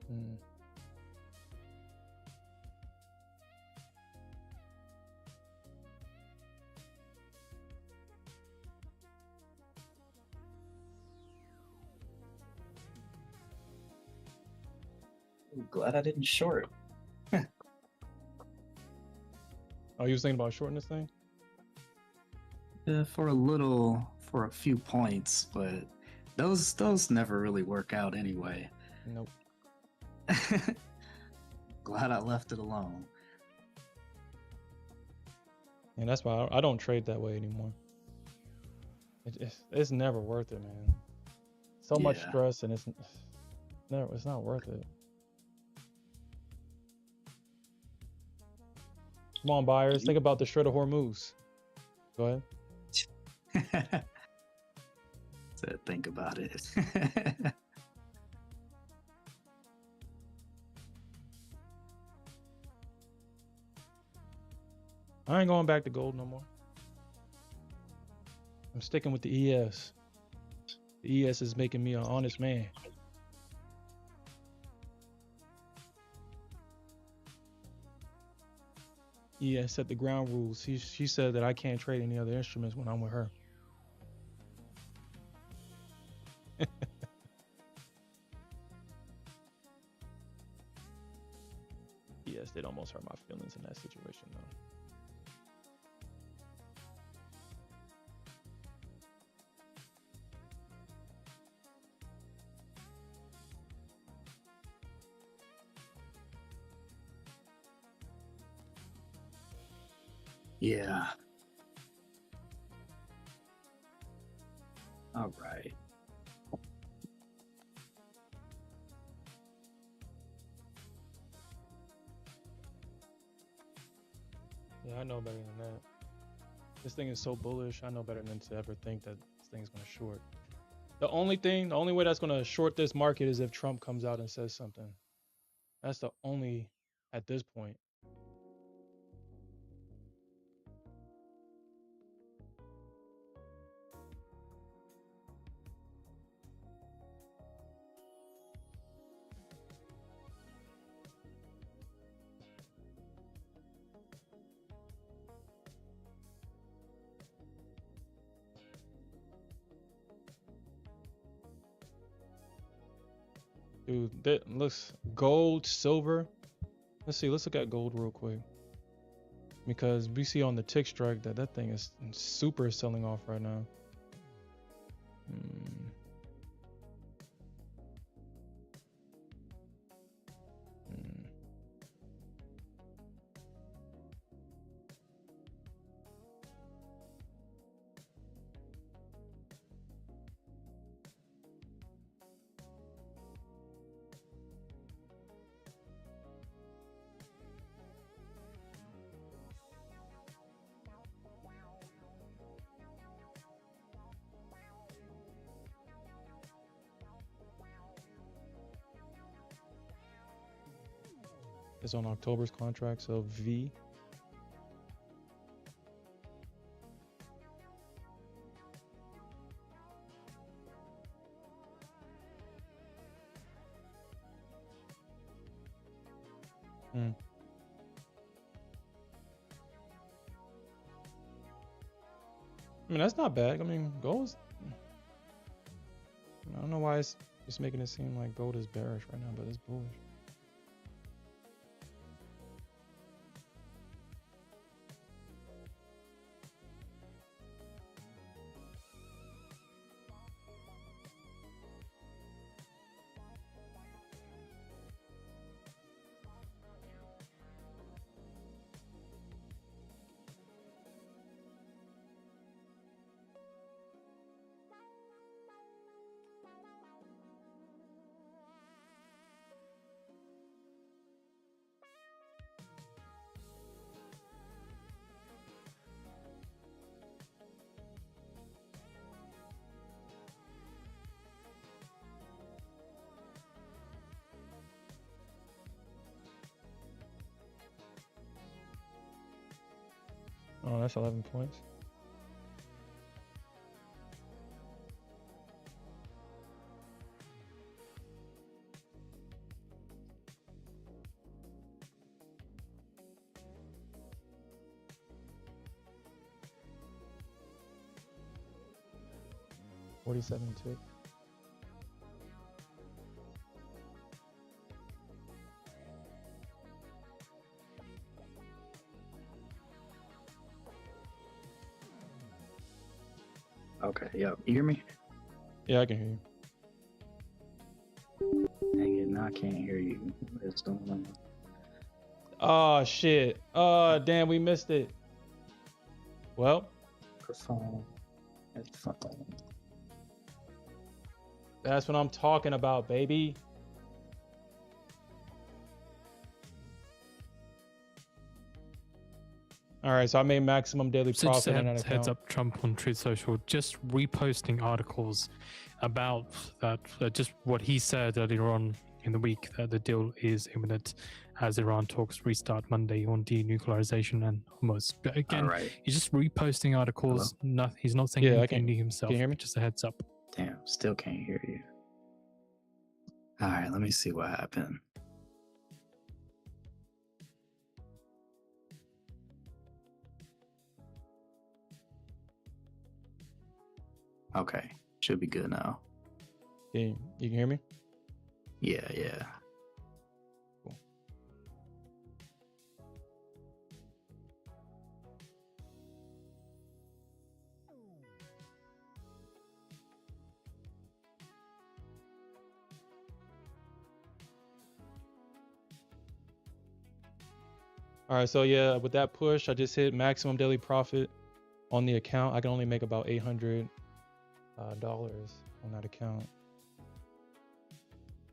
Hmm. I'm glad I didn't short. Oh, you was thinking about shorting this thing? For a few points, but those never really work out anyway. Nope. Glad I left it alone. And that's why I don't trade that way anymore. It's never worth it, man. So much Yeah. stress, and it's not worth it. Come on, buyers, think about the Strait of Hormuz. Go ahead. So think about it. I ain't going back to gold no more. I'm sticking with the ES. The ES is making me an honest man. ES set the ground rules. She said that I can't trade any other instruments when I'm with her. Yes, it almost hurt my feelings in that situation, though. Yeah. All right. Yeah, I know better than that. This thing is so bullish. I know better than to ever think that this thing's going to short. The only way that's going to short this market is if Trump comes out and says something. That's the only, at this point. Dude, that looks gold, silver. Let's see, let's look at gold real quick. Because we see on the tick strike that thing is super selling off right now. It's on October's contract, so V. I mean, that's not bad. I mean, gold's... I don't know why it's just making it seem like gold is bearish right now, but it's bullish. Oh, that's 11 points. $47 tick. Okay, yeah. You hear me? Yeah, I can hear you. Dang it, now I can't hear you. What is going on? Oh shit. Oh damn, we missed it. Well, Microphone. Headphone. that's what I'm talking about, baby. All right, so I made maximum daily So just profit a in that heads account. up, Trump on Truth Social, just reposting articles about that, just what he said earlier on in the week, that the deal is imminent as Iran talks restart Monday on denuclearization and almost. But again, All right. he's just reposting articles. He's not saying Yeah, I anything can- new himself. can you hear me? Just a heads up. Damn, still can't hear you. All right, let me see what happened. Okay, should be good now. You can hear me? Yeah, yeah. Cool. All right, so yeah, with that push, I just hit maximum daily profit on the account. I can only make about $800 on that account.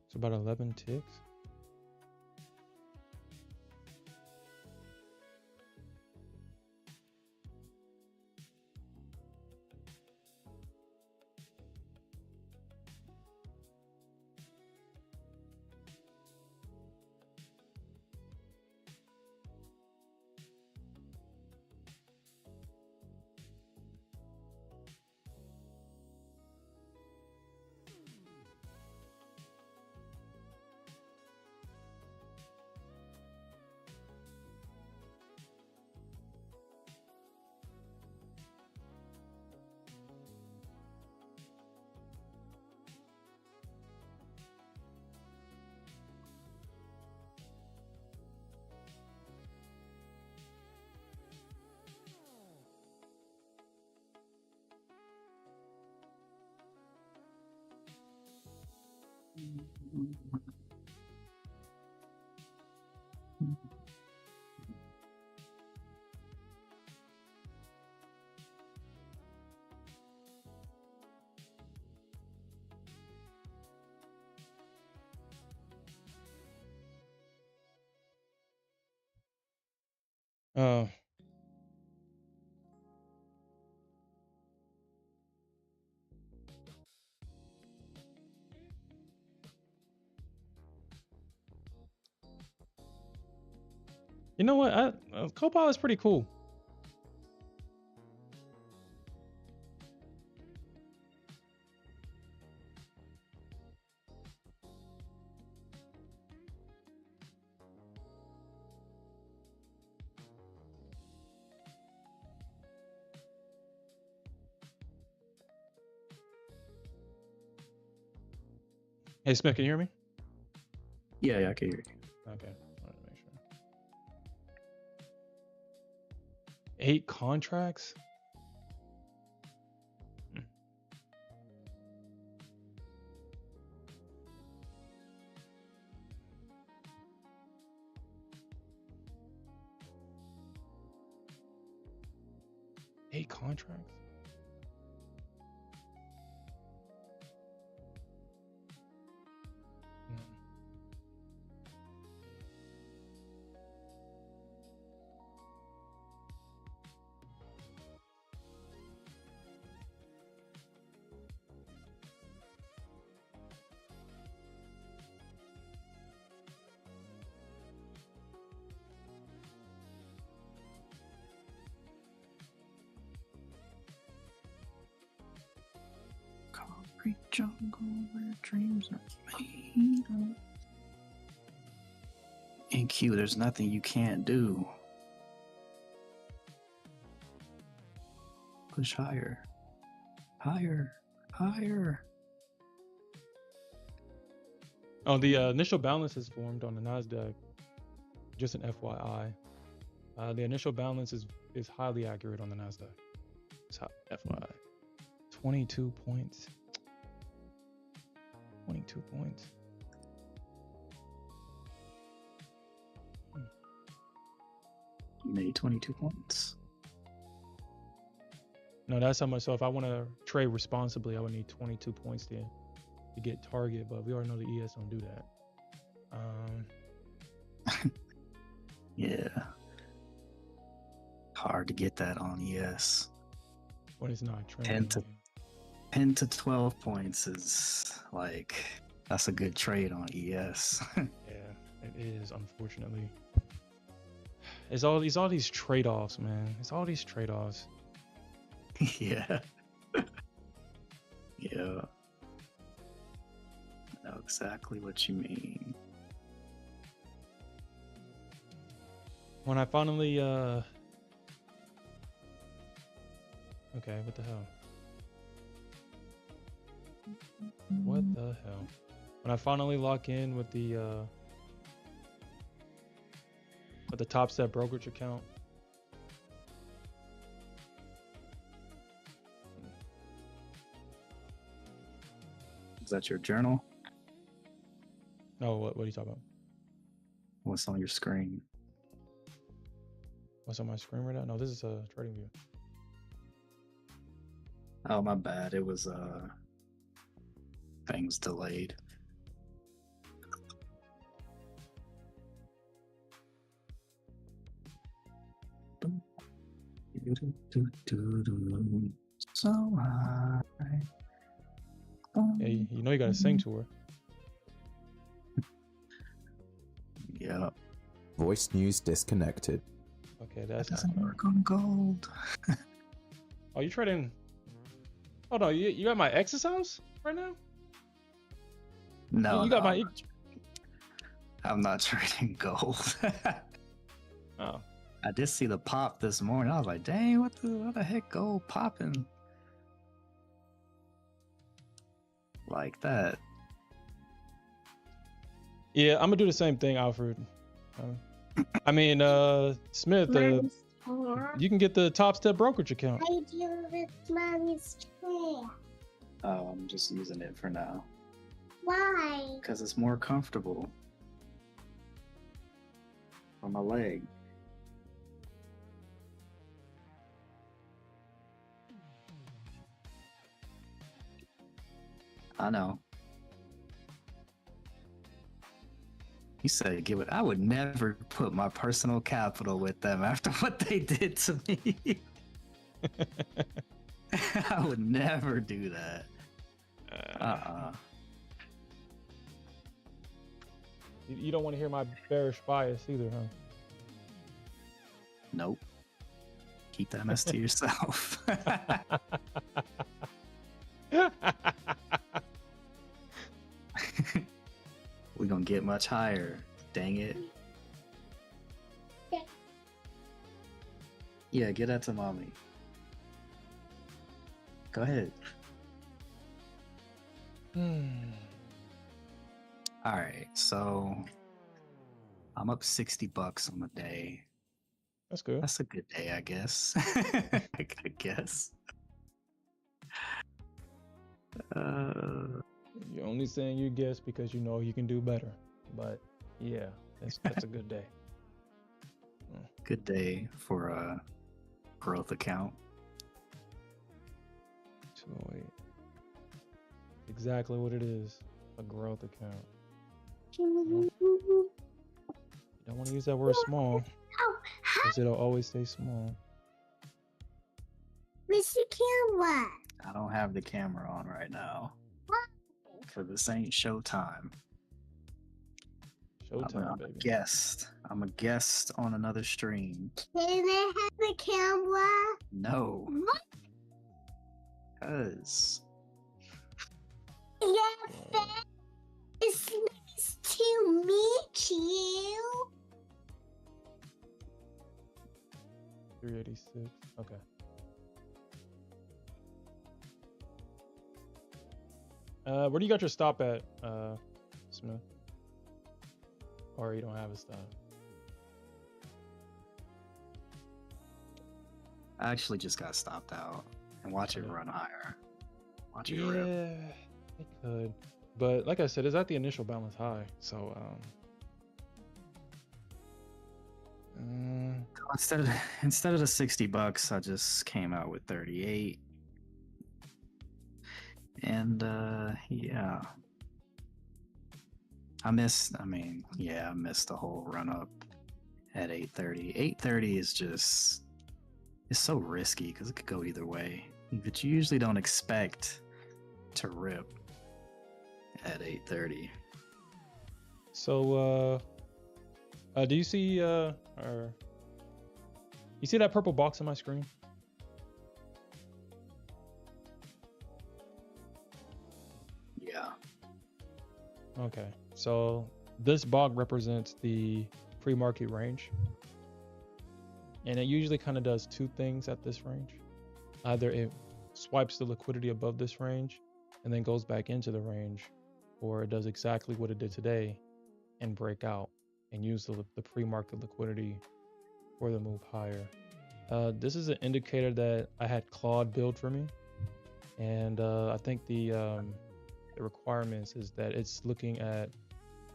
It's about 11 ticks. Uh, you know what? Copilot is pretty cool. Hey, Smith, can you hear me? Yeah, yeah, I can hear you. Okay, wanted to make sure. 8 contracts? Hmm. Eight contracts? Hmm. jungle where dreams are made of. In Q, there's nothing you can't do. Push higher. Higher. Higher. Oh, the initial balance is formed on the Nasdaq. Just an FYI. The initial balance is highly accurate on the Nasdaq. It's FYI. 22 points. 22 points. You made 22 points. No, that's how much. So if I want to trade responsibly, I would need 22 points to get target. But we already know the ES don't do that. Yeah. Hard to get that on ES. When it's not trending. 10 to 12 points is like, that's a good trade on ES. Yeah, it is, unfortunately. It's all these trade-offs, man. It's all these trade-offs. Yeah. Yeah. I know exactly what you mean. When I finally okay, what the hell? What the hell? When I finally lock in with the Top Step brokerage account. Is that your journal? No, what are you talking about? What's on your screen? What's on my screen right now? No, this is a trading view. Oh, my bad. It was things delayed. So high. Yeah, you know you gotta sing to her. Yeah. Voice news disconnected. Okay, That that's doesn't happening. work on gold. Oh, you trading? Oh no, you at my ex's house right now? No, You got no, my. I'm not trading gold. Oh, I did see the pop this morning. I was like, dang, what the heck gold popping like that? yeah, I'm gonna do the same thing, Alfred. I mean, Smith, you can get the Top Step brokerage account. I do with mommy's chair. Oh, I'm just using it for now Why? because it's more comfortable on my leg. I know. You said give it. I would never put my personal capital with them after what they did to me. I would never do that. You don't want to hear my bearish bias either, huh? Nope. Keep that mess to yourself. We're gonna get much higher. Dang it. Yeah, get that to mommy. Go ahead. Alright, so I'm up $60 on the day. That's good. That's a good day, I guess. I guess. You're only saying you guess because you know you can do better. But yeah, that's a good day. Good day for a growth account. 208. Exactly what it is. A growth account. Oh, You don't want to use that word small because it'll always stay small. Mr. Camera. I don't have the camera on right now. For this ain't showtime. Showtime, I'm a baby. guest. I'm a guest on another stream. Can I have the camera? No. What? Cause Yeah, Fed, it's nice to meet you. 386. Okay. Where do you got your stop at, Smith? Or you don't have a stop? I actually just got stopped out and watch it Okay. run higher. Watch it rip. Yeah, it could. But like I said, it's at the initial balance high. So Instead of the $60, I just came out with 38. And yeah. I missed the whole run up at 8:30. 8:30 is just, it's so risky because it could go either way. But you usually don't expect to rip at 8:30. So do you see or you see that purple box on my screen? Yeah. Okay. So this box represents the pre-market range. And it usually kind of does two things at this range. Either it swipes the liquidity above this range and then goes back into the range, or it does exactly what it did today and break out and use the pre-market liquidity for the move higher. This is an indicator that I had Claude build for me. And I think the requirements is that it's looking at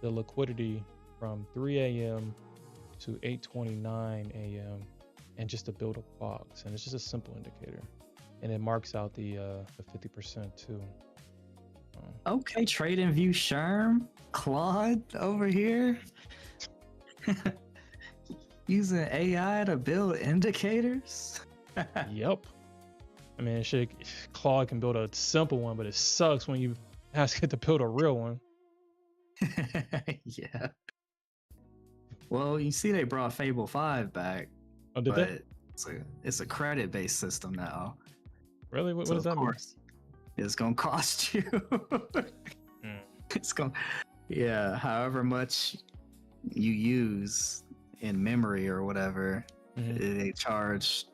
the liquidity from 3 a.m. to 8:29 a.m. and just to build a box, and it's just a simple indicator, and it marks out the 50% too. Okay, Trade View Sherm, Claude over here. Using AI to build indicators. Yep. I mean, Claude can build a simple one, but it sucks when you ask it to build a real one. Yeah. Well, you see, they brought Fable 5 back. Oh, did they? It's a credit-based system now. Really? What So does that of mean? course, it's gonna cost you. It's gonna, yeah, however much you use in memory or whatever, they charge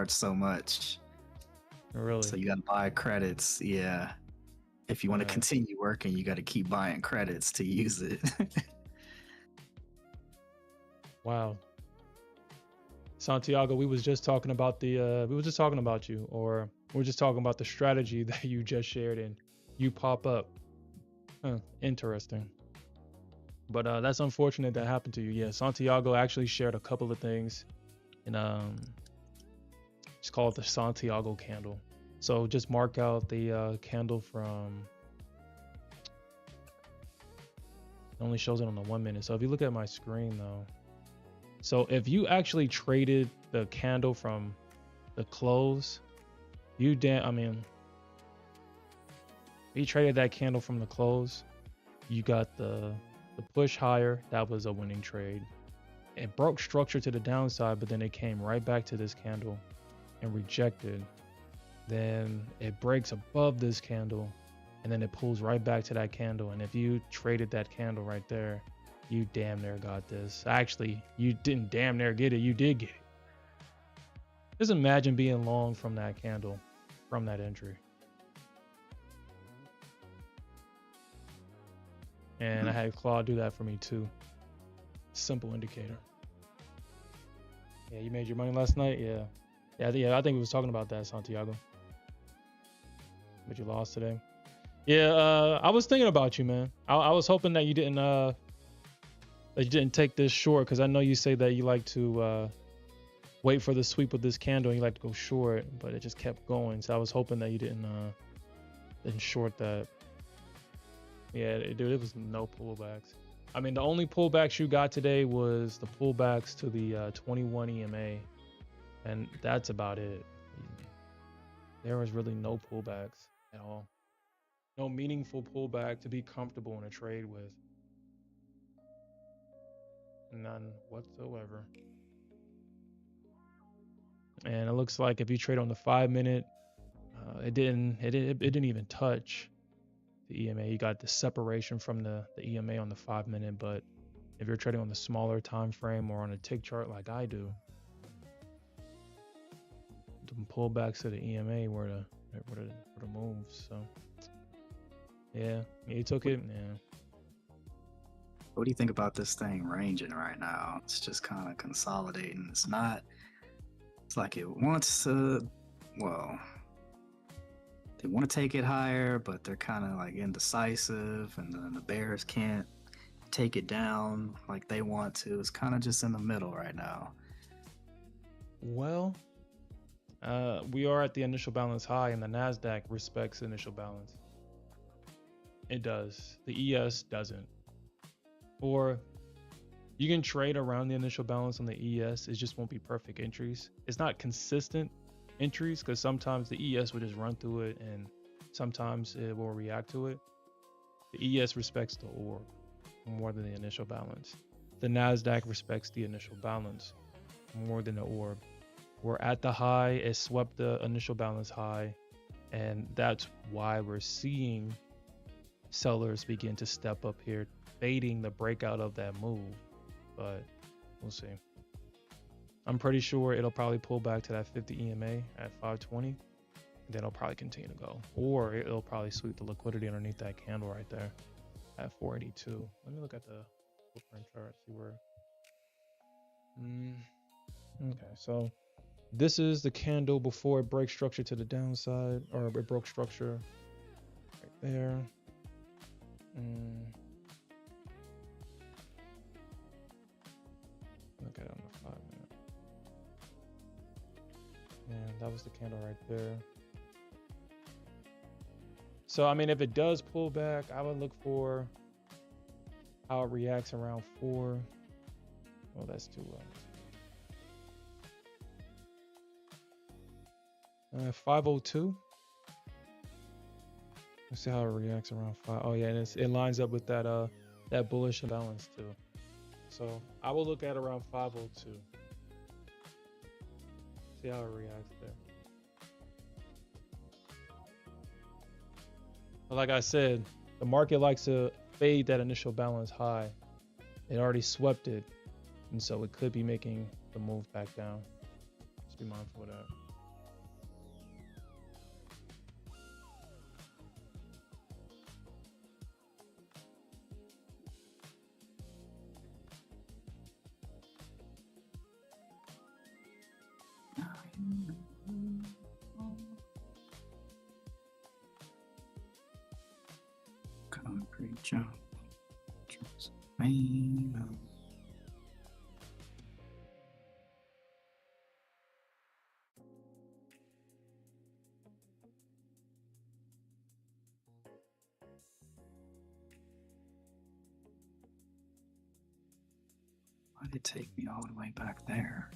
so much. Really? So you gotta buy credits. Yeah. If you want to Right. continue working, you got to keep buying credits to use it. Wow. Santiago, we was just talking about you, or we were just talking about the strategy that you just shared and you pop up. Interesting. But that's unfortunate that happened to you. Yeah, Santiago actually shared a couple of things and it's called the Santiago candle. So just mark out the candle from, it only shows it on the 1 minute. So if you look at my screen though, so if you actually traded the candle from the close, you traded that candle from the close, you got the push higher. That was a winning trade. It broke structure to the downside, but then it came right back to this candle and rejected. Then it breaks above this candle and then it pulls right back to that candle. And if you traded that candle right there, you damn near got this. Actually, you didn't damn near get it, you did get it. Just imagine being long from that candle, from that entry. And I had Claude do that for me too. Simple indicator. Yeah, you made your money last night? Yeah. I think we was talking about that, Santiago. But you lost today. Yeah, I was thinking about you, man. I was hoping that you didn't take this short, because I know you say that you like to wait for the sweep of this candle and you like to go short, but it just kept going. So I was hoping that you didn't short that. Yeah, dude, it was no pullbacks. I mean, the only pullbacks you got today was the pullbacks to the 21 EMA, and that's about it. There was really no pullbacks at all. No meaningful pullback to be comfortable in a trade with. None whatsoever. And it looks like if you trade on the 5 minute, it didn't even touch the EMA. You got the separation from the EMA on the 5-minute, but if you're trading on the smaller time frame or on a tick chart like I do, the pullbacks to the EMA were the moves. So yeah, you took it. Yeah. What do you think about this thing ranging right now? It's just kind of consolidating. It's not. It's like it wants to. Well, they want to take it higher, but they're kind of like indecisive, and then the bears can't take it down like they want to. It's kind of just in the middle right now. Well, we are at the initial balance high, and the Nasdaq respects initial balance. It does. The ES doesn't. Or you can trade around the initial balance on the ES. It just won't be perfect entries. It's not consistent entries because sometimes the ES will just run through it, and sometimes it will react to it. The ES respects the org more than the initial balance. The Nasdaq respects the initial balance more than the org. We're at the high. It swept the initial balance high, and that's why we're seeing sellers begin to step up here, baiting the breakout of that move. But we'll see. I'm pretty sure it'll probably pull back to that 50 EMA at 520, and then it'll probably continue to go, or it'll probably sweep the liquidity underneath that candle right there at 482. Let me look at the footprint chart, see where. Okay, so this is the candle before it breaks structure to the downside, or it broke structure right there. Look at it on the 5-minute. And that was the candle right there. So, I mean, if it does pull back, I would look for how it reacts around 4. Oh, that's too low. 502. Let's see how it reacts around 5. Oh yeah, and it lines up with that that bullish balance too. So I will look at around 502. See how it reacts there. But like I said, the market likes to fade that initial balance high. It already swept it, and so it could be making the move back down. Just be mindful of that. Concrete jump. Rainbow. Why did it take me all the way back there?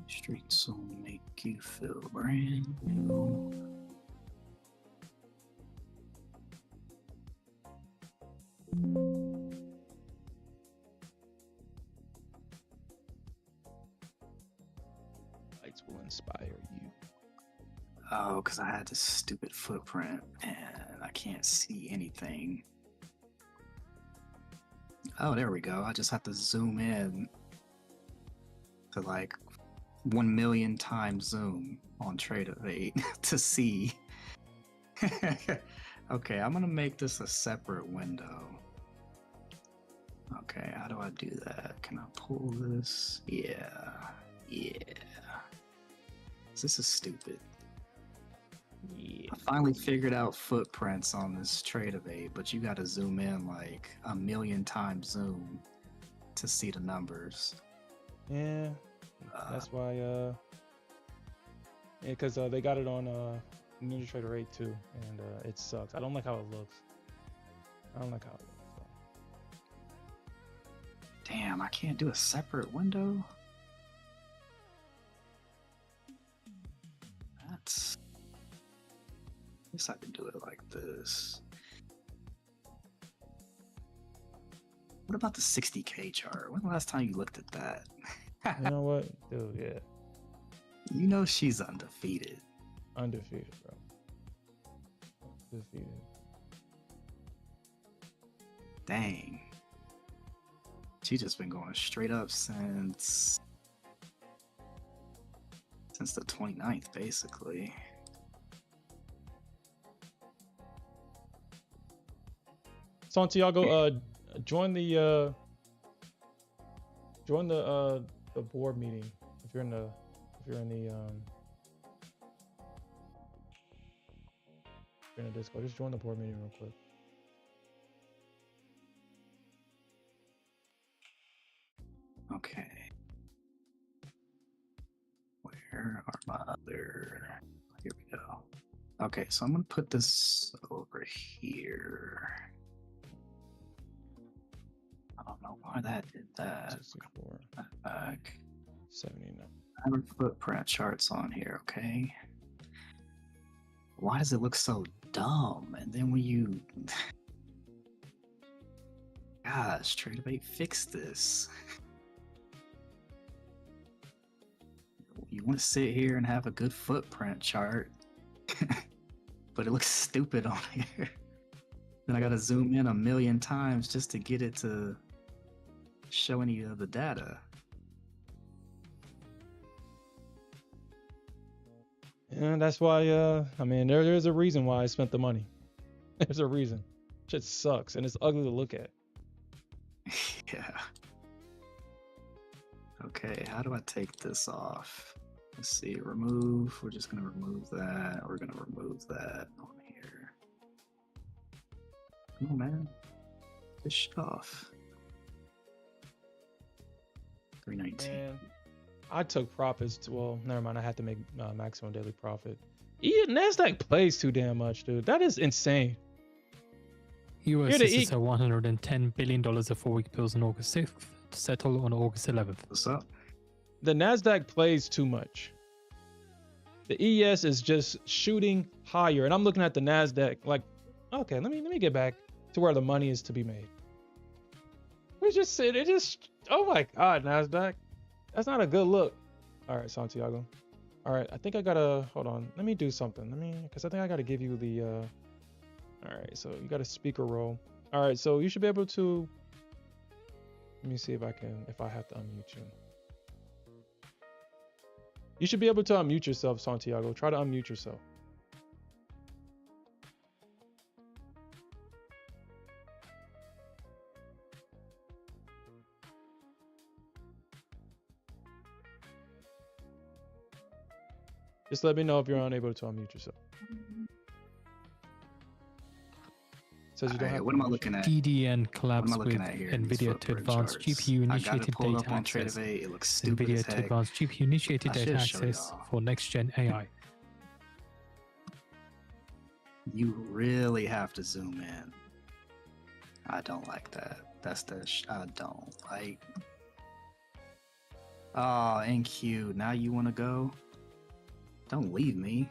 Streets will make you feel brand new. Lights will inspire you. Oh, because I had this stupid footprint and I can't see anything. Oh, there we go. I just have to zoom in to like 1 million times zoom on Trade of 8 to see. Okay, I'm gonna make this a separate window. Okay, how do I do that? Can I pull this? Yeah. This is stupid. Yeah. I finally figured out footprints on this Trade of 8, but you gotta zoom in like 1 million times zoom to see the numbers. Yeah. That's why yeah, because they got it on Ninja Trader 8 too, and it sucks. I don't like how it looks. So. Damn, I can't do a separate window? guess I can do it like this. What about the 60K chart? When the last time you looked at that? You know what, dude? Yeah, You know she's undefeated. undefeated, bro. Undefeated. Dang. She just been going straight up since the 29th, basically. Santiago, join the board meeting if you're in the Discord. Just join the board meeting real quick. Okay. Where are my other? Here we go. Okay, so I'm gonna put this over here. I don't know why that did that. 64, Back. 79. I have footprint charts on here, okay? Why does it look so dumb? And then when you gosh, Trade fix this. You want to sit here and have a good footprint chart, but it looks stupid on here. Then I gotta zoom in a million times just to get it to show any of the data. And that's why, I mean, there's a reason why I spent the money. There's a reason. Shit sucks and it's ugly to look at. Yeah. Okay, how do I take this off? Let's see, remove. We're just gonna remove that. We're gonna remove that on here. Come on, man. Get this shit off. 319. Man, I took profits. Well, never mind. I had to make maximum daily profit. Nasdaq plays too damn much, dude. That is insane. US Here to is to eat. sell $110 billion of 4-week bills on August 6th to settle on August 11th. What's up? The Nasdaq plays too much. The ES is just shooting higher, and I'm looking at the Nasdaq like, okay, let me get back to where the money is to be made. We just it just oh my god, Nasdaq, that's not a good look. All right, Santiago. All right, I think I gotta hold on. Let me do something. Because I think I gotta give you the. All right, so you got a speaker role. All right, so you should be able to. Let me see if I have to unmute you. You should be able to unmute yourself, Santiago. Try to unmute yourself. Just let me know if you're unable to unmute yourself. Says you don't have. What am I looking at? DDN collabs with looking at here in these NVIDIA to footprint advance charts? GPU I got it initiated pulled data up on access. Trade. It looks stupid NVIDIA as to heck. advance GPU initiated I data should show access y'all. for next gen AI. You really have to zoom in. I don't like that. That's I don't like. Oh, NQ. Now you want to go? Don't leave me.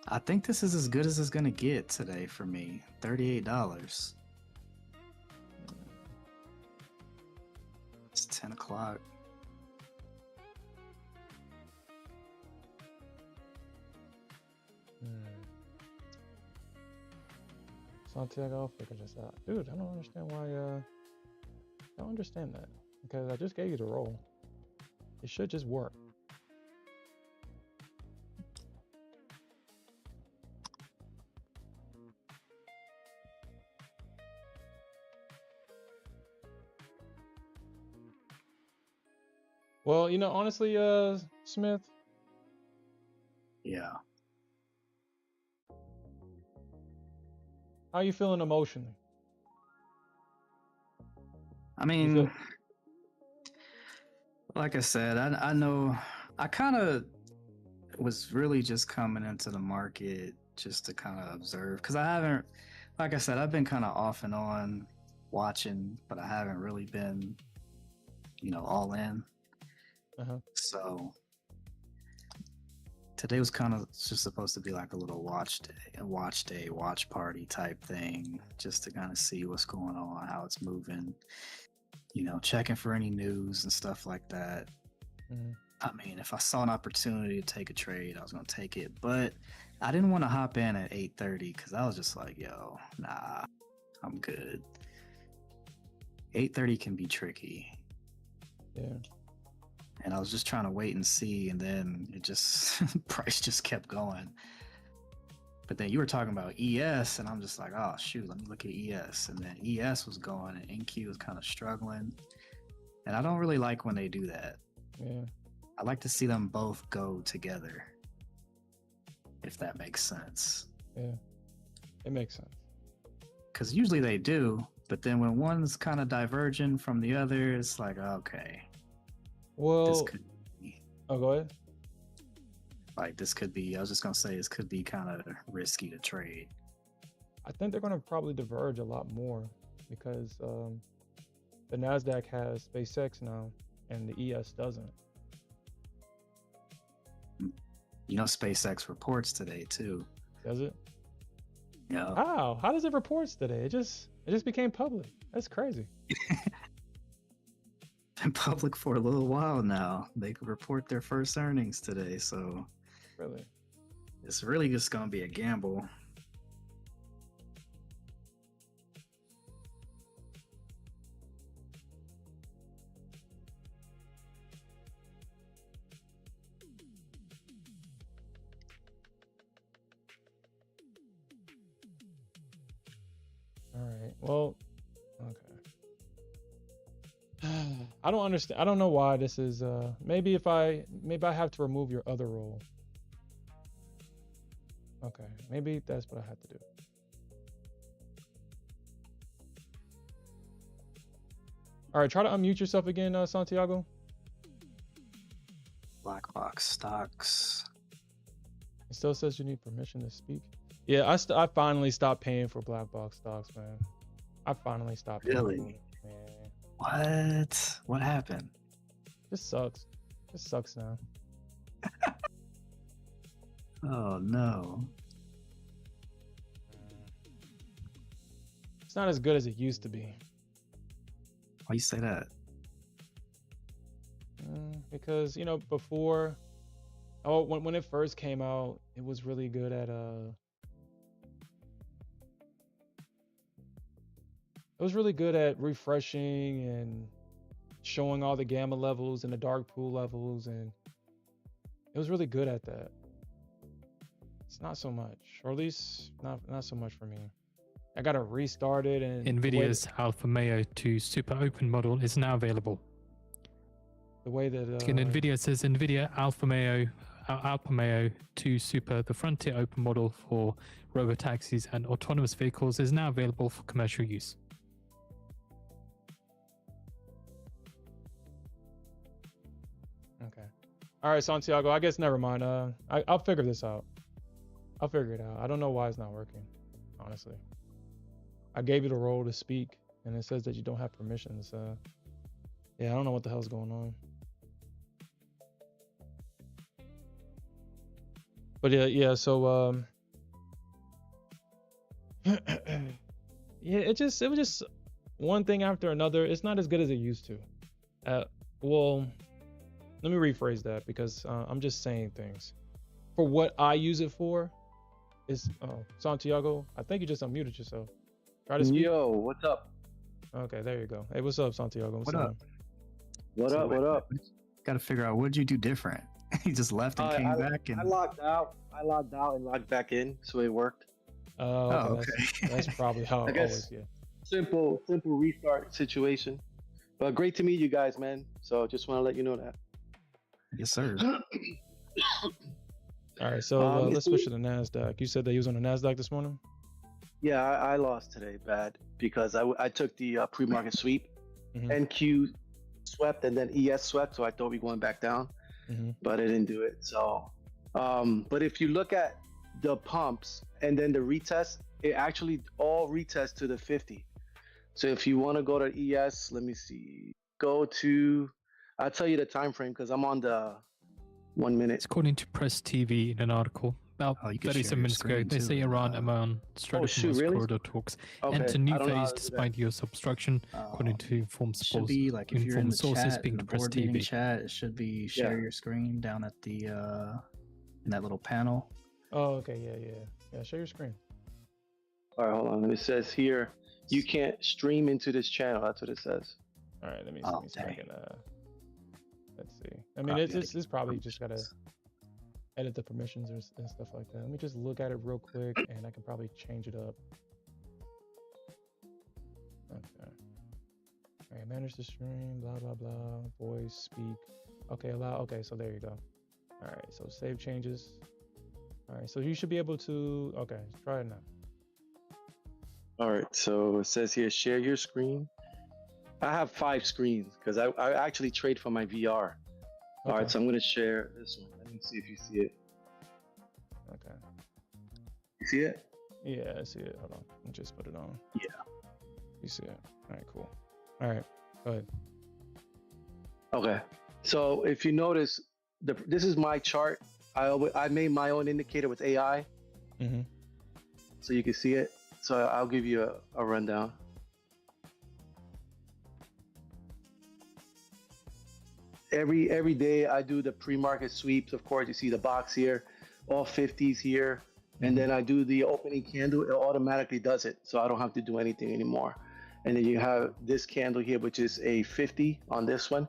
I think this is as good as it's gonna get today for me. $38. It's 10 o'clock. Santiago, I'll figure this out. Dude, I don't understand why, I don't understand that. Because I just gave you the role. It should just work. Well, you know, honestly, Smith, Yeah. how you feeling emotionally? I mean, feel- like I said, I know I kind of was really just coming into the market just to kind of observe because I haven't, like I said, I've been kind of off and on watching, but I haven't really been, all in. Uh-huh. So Today was kind of just supposed to be like a little watch day, watch party type thing, just to kind of see what's going on, how it's moving, checking for any news and stuff like that. I mean, if I saw an opportunity to take a trade, I was going to take it, but I didn't want to hop in at 8:30 because I was just like, yo, nah, I'm good. 8:30 can be tricky. Yeah. And I was just trying to wait and see, and then it just price just kept going. But then you were talking about ES, and I'm just like, oh shoot, let me look at ES. And then ES was going, and NQ was kind of struggling. And I don't really like when they do that. Yeah. I like to see them both go together, if that makes sense. Yeah. It makes sense. Because usually they do, but then when one's kind of diverging from the other, it's like, okay. Well, This could be, oh, go ahead. this could be, I was just going to say, this could be kind of risky to trade. I think they're going to probably diverge a lot more because the Nasdaq has SpaceX now and the ES doesn't. SpaceX reports today too. Does it? Yeah. How does it reports today? It just became public. That's crazy. Been public for a little while now. They could report their first earnings today, so Really? it's really just going to be a gamble. All right. Well, okay. I don't understand. I don't know why this is. Maybe I have to remove your other role. Okay. Maybe that's what I have to do. All right. Try to unmute yourself again, Santiago. Black box stocks. It still says you need permission to speak. Yeah, I finally stopped paying for black box stocks, man. I finally stopped. Really? Paying for it, man. What happened? This sucks. This sucks now. Oh no. It's not as good as it used to be. Why you say that? Because before, when it first came out, it was really good at refreshing and showing all the gamma levels and the dark pool levels, and it was really good at that. It's not so much, or at least not so much for me. I gotta restart it, and NVIDIA's Alpha Mayo 2 Super Open model is now available. the way that Again, NVIDIA says NVIDIA Alpha Mayo 2 Super, the Frontier Open model for robotaxis and autonomous vehicles, is now available for commercial use. Okay. All right, Santiago. I guess never mind. I'll figure this out. I'll figure it out. I don't know why it's not working, honestly. I gave you the role to speak, and it says that you don't have permissions. Yeah, I don't know what the hell's going on. But yeah. So yeah, it was just one thing after another. It's not as good as it used to. Well, let me rephrase that, because I'm just saying things. For what I use it for is Santiago, I think you just unmuted yourself. Try to speak. Yo, what's up? Okay, there you go. Hey, what's up, Santiago? What up? What up? Got to figure out, what did you do different? He just left and came back, and I logged out. I logged out and logged back in, so it worked. Okay. That's probably how I it guess always get. Simple restart situation. But great to meet you guys, man. So just want to let you know that. yes, sir. All right, so let's switch to the Nasdaq. You said that you was on the Nasdaq this morning. Yeah, I lost today bad because I took the pre-market sweep. Mhm. NQ swept and then ES swept, so I thought we going back down, but it didn't do it. So, but if you look at the pumps and then the retest, it actually all retest to the 50. So if you want to go to ES, let me see. I'll tell you the time frame because I'm on the 1 minute. It's according to Press TV in an article about Oh, you can 37 share your minutes ago. screen They too say in, Iran Oman straight shoot, from really? corridor talks Okay, enter new I don't know how phase to do that. despite US obstruction, according to informed should be like if you're in informed the sources chat, in speaking the to Press board meeting TV. chat, it should be share your screen down at the in that little panel. Oh, okay, yeah. Share your screen. All right, hold on. It says here you can't stream into this channel. That's what it says. All right, let me Oh, see if I dang. can. Let's see. I mean, it's probably just gotta edit the permissions and stuff like that. Let me just look at it real quick, and I can probably change it up. Okay. All right, manage the stream. Blah blah blah. Voice, speak. Okay, allow. Okay, so there you go. All right, so save changes. All right, so you should be able to. Okay, try it now. All right, so it says here share your screen. I have 5 screens because I actually trade for my VR. All right, Okay. so I'm gonna share this one. Let me see if you see it. Okay. You see it? Yeah, I see it. Hold on. Let me just put it on. Yeah. You see it. All right, cool. All right, go ahead. Okay. So if you notice, this is my chart. I made my own indicator with AI, Mm-hmm. so you can see it. So I'll give you a rundown. Every day I do the pre-market sweeps. Of course, you see the box here, all 50s here, and then I do the opening candle. It automatically does it, so I don't have to do anything anymore. And then you have this candle here, which is a 50 on this one.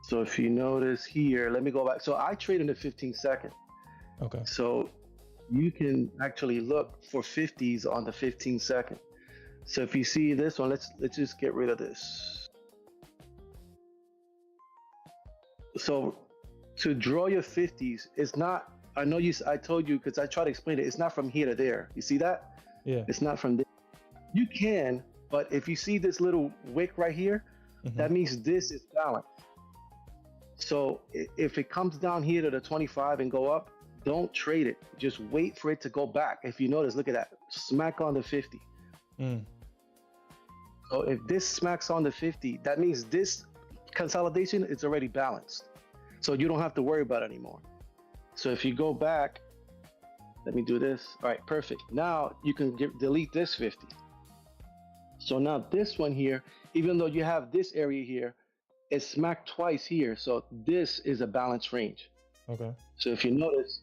So if you notice here, let me go back. So I trade in the 15 second. Okay. So you can actually look for 50s on the 15 second. So if you see this one, let's just get rid of this. So to draw your 50s, it's not, I know I told you, because I tried to explain it, it's not from here to there. You see that? Yeah. It's not from there. You can, but if you see this little wick right here, that means this is balanced. So if it comes down here to the 25 and go up, don't trade it. Just wait for it to go back. If you notice, look at that, smack on the 50. So if this smacks on the 50, that means this consolidation is already balanced. So you don't have to worry about it anymore. So if you go back, let me do this. All right, perfect. Now you can delete this 50. So now this one here, even though you have this area here, it's smacked twice here. So this is a balanced range. Okay. So if you notice,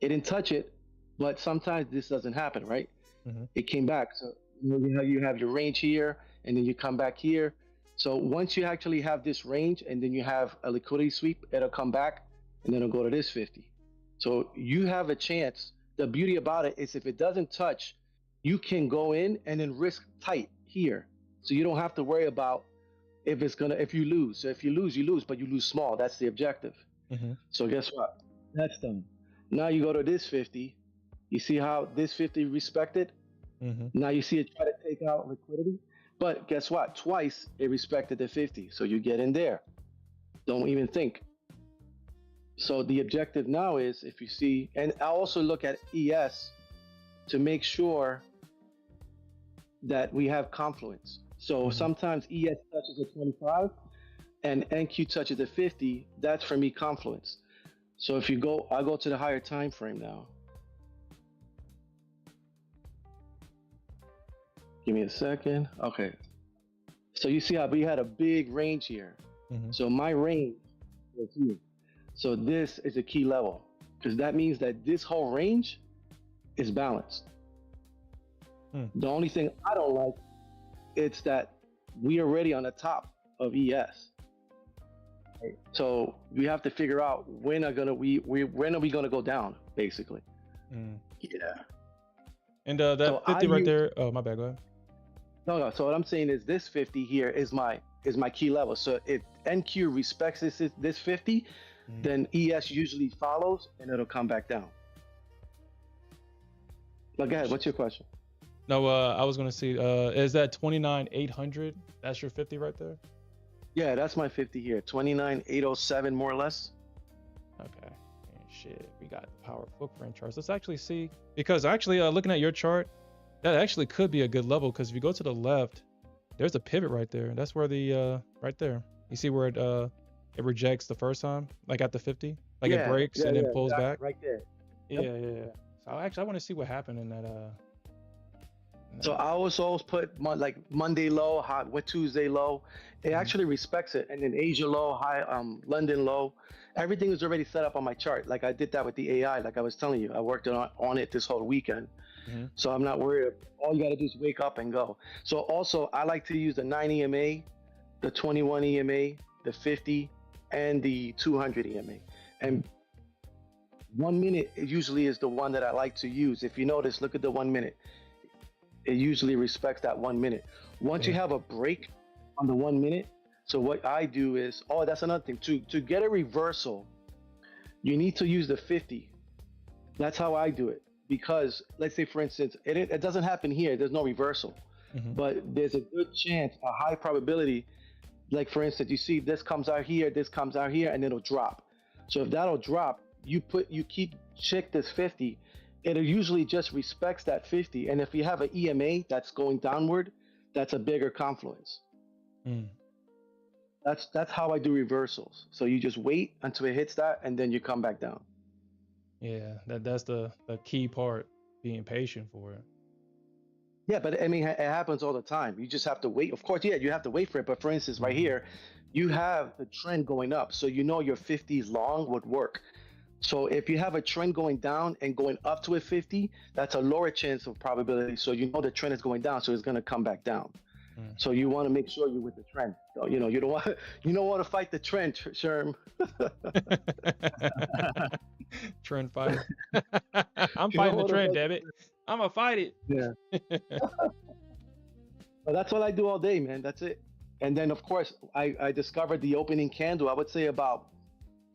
it didn't touch it, but sometimes this doesn't happen, right? It came back. So you have your range here, and then you come back here. So once you actually have this range, and then you have a liquidity sweep, it'll come back, and then it'll go to this 50. So you have a chance. The beauty about it is if it doesn't touch, you can go in and then risk tight here. So you don't have to worry about if you lose. So if you lose, but you lose small. That's the objective. So guess what? That's done. Now you go to this 50. You see how this 50 respected? Now you see it try to take out liquidity. But guess what? Twice it respected the 50. So you get in there. Don't even think. So the objective now is, if you see, and I also look at ES to make sure that we have confluence. So sometimes ES touches a 25 and NQ touches a 50. That's for me confluence. So if you go, I'll go to the higher time frame now. Give me a second. Okay. So you see how we had a big range here. So my range was here. So this is a key level, because that means that this whole range is balanced. The only thing I don't like, it's that we are already on the top of ES. Right? So we have to figure out when are we gonna go down, basically. Yeah. And that So 50 right there. Oh, my bad. Go ahead. No. So what I'm saying is this 50 here is my key level. So if NQ respects this 50, then ES usually follows and it'll come back down. But go ahead. What's your question? No, I was gonna see. Is that 29,800? That's your 50 right there. Yeah, that's my 50 here. 29,807 more or less. Okay. And shit, we got power footprint charts. Let's actually see, because actually looking at your chart, that actually could be a good level, because if you go to the left, there's a pivot right there. That's where the right there. You see where it it rejects the first time, like at the 50, like it Yeah, breaks and then pulls exactly, back. right there. Yeah. So I want to see what happened in that. So I always put like Monday low, high, with Tuesday low. It actually respects it, and then Asia low, high, London low. Everything is already set up on my chart. Like I did that with the AI. Like I was telling you, I worked on it this whole weekend. So I'm not worried. All you got to do is wake up and go. So also, I like to use the 9 EMA, the 21 EMA, the 50, and the 200 EMA. And 1 minute usually is the one that I like to use. If you notice, look at the 1 minute. It usually respects that 1 minute. Once you have a break on the 1 minute, so what I do is, that's another thing. To get a reversal, you need to use the 50. That's how I do it. Because let's say, for instance, it doesn't happen here. There's no reversal. But there's a good chance, a high probability, like for instance, you see this comes out here, this comes out here, and it'll drop. So if that'll drop, you check this 50, it usually just respects that 50. And if you have an EMA that's going downward, that's a bigger confluence. That's how I do reversals. So you just wait until it hits that, and then you come back down. Yeah, that's the key part, being patient for it. Yeah, but I mean, it happens all the time. You just have to wait. Of course, yeah, you have to wait for it. But for instance, right here, you have the trend going up. So you know your 50s long would work. So if you have a trend going down and going up to a 50, that's a lower chance of probability. So you know the trend is going down, so it's going to come back down. So you want to make sure you're with the trend. So, you don't want to fight the trend, Sherm. Trend fighter. I'm fighting the trend, damn it. I'm gonna fight it. Yeah. But that's what I do all day, man. That's it. And then of course I discovered the opening candle, I would say about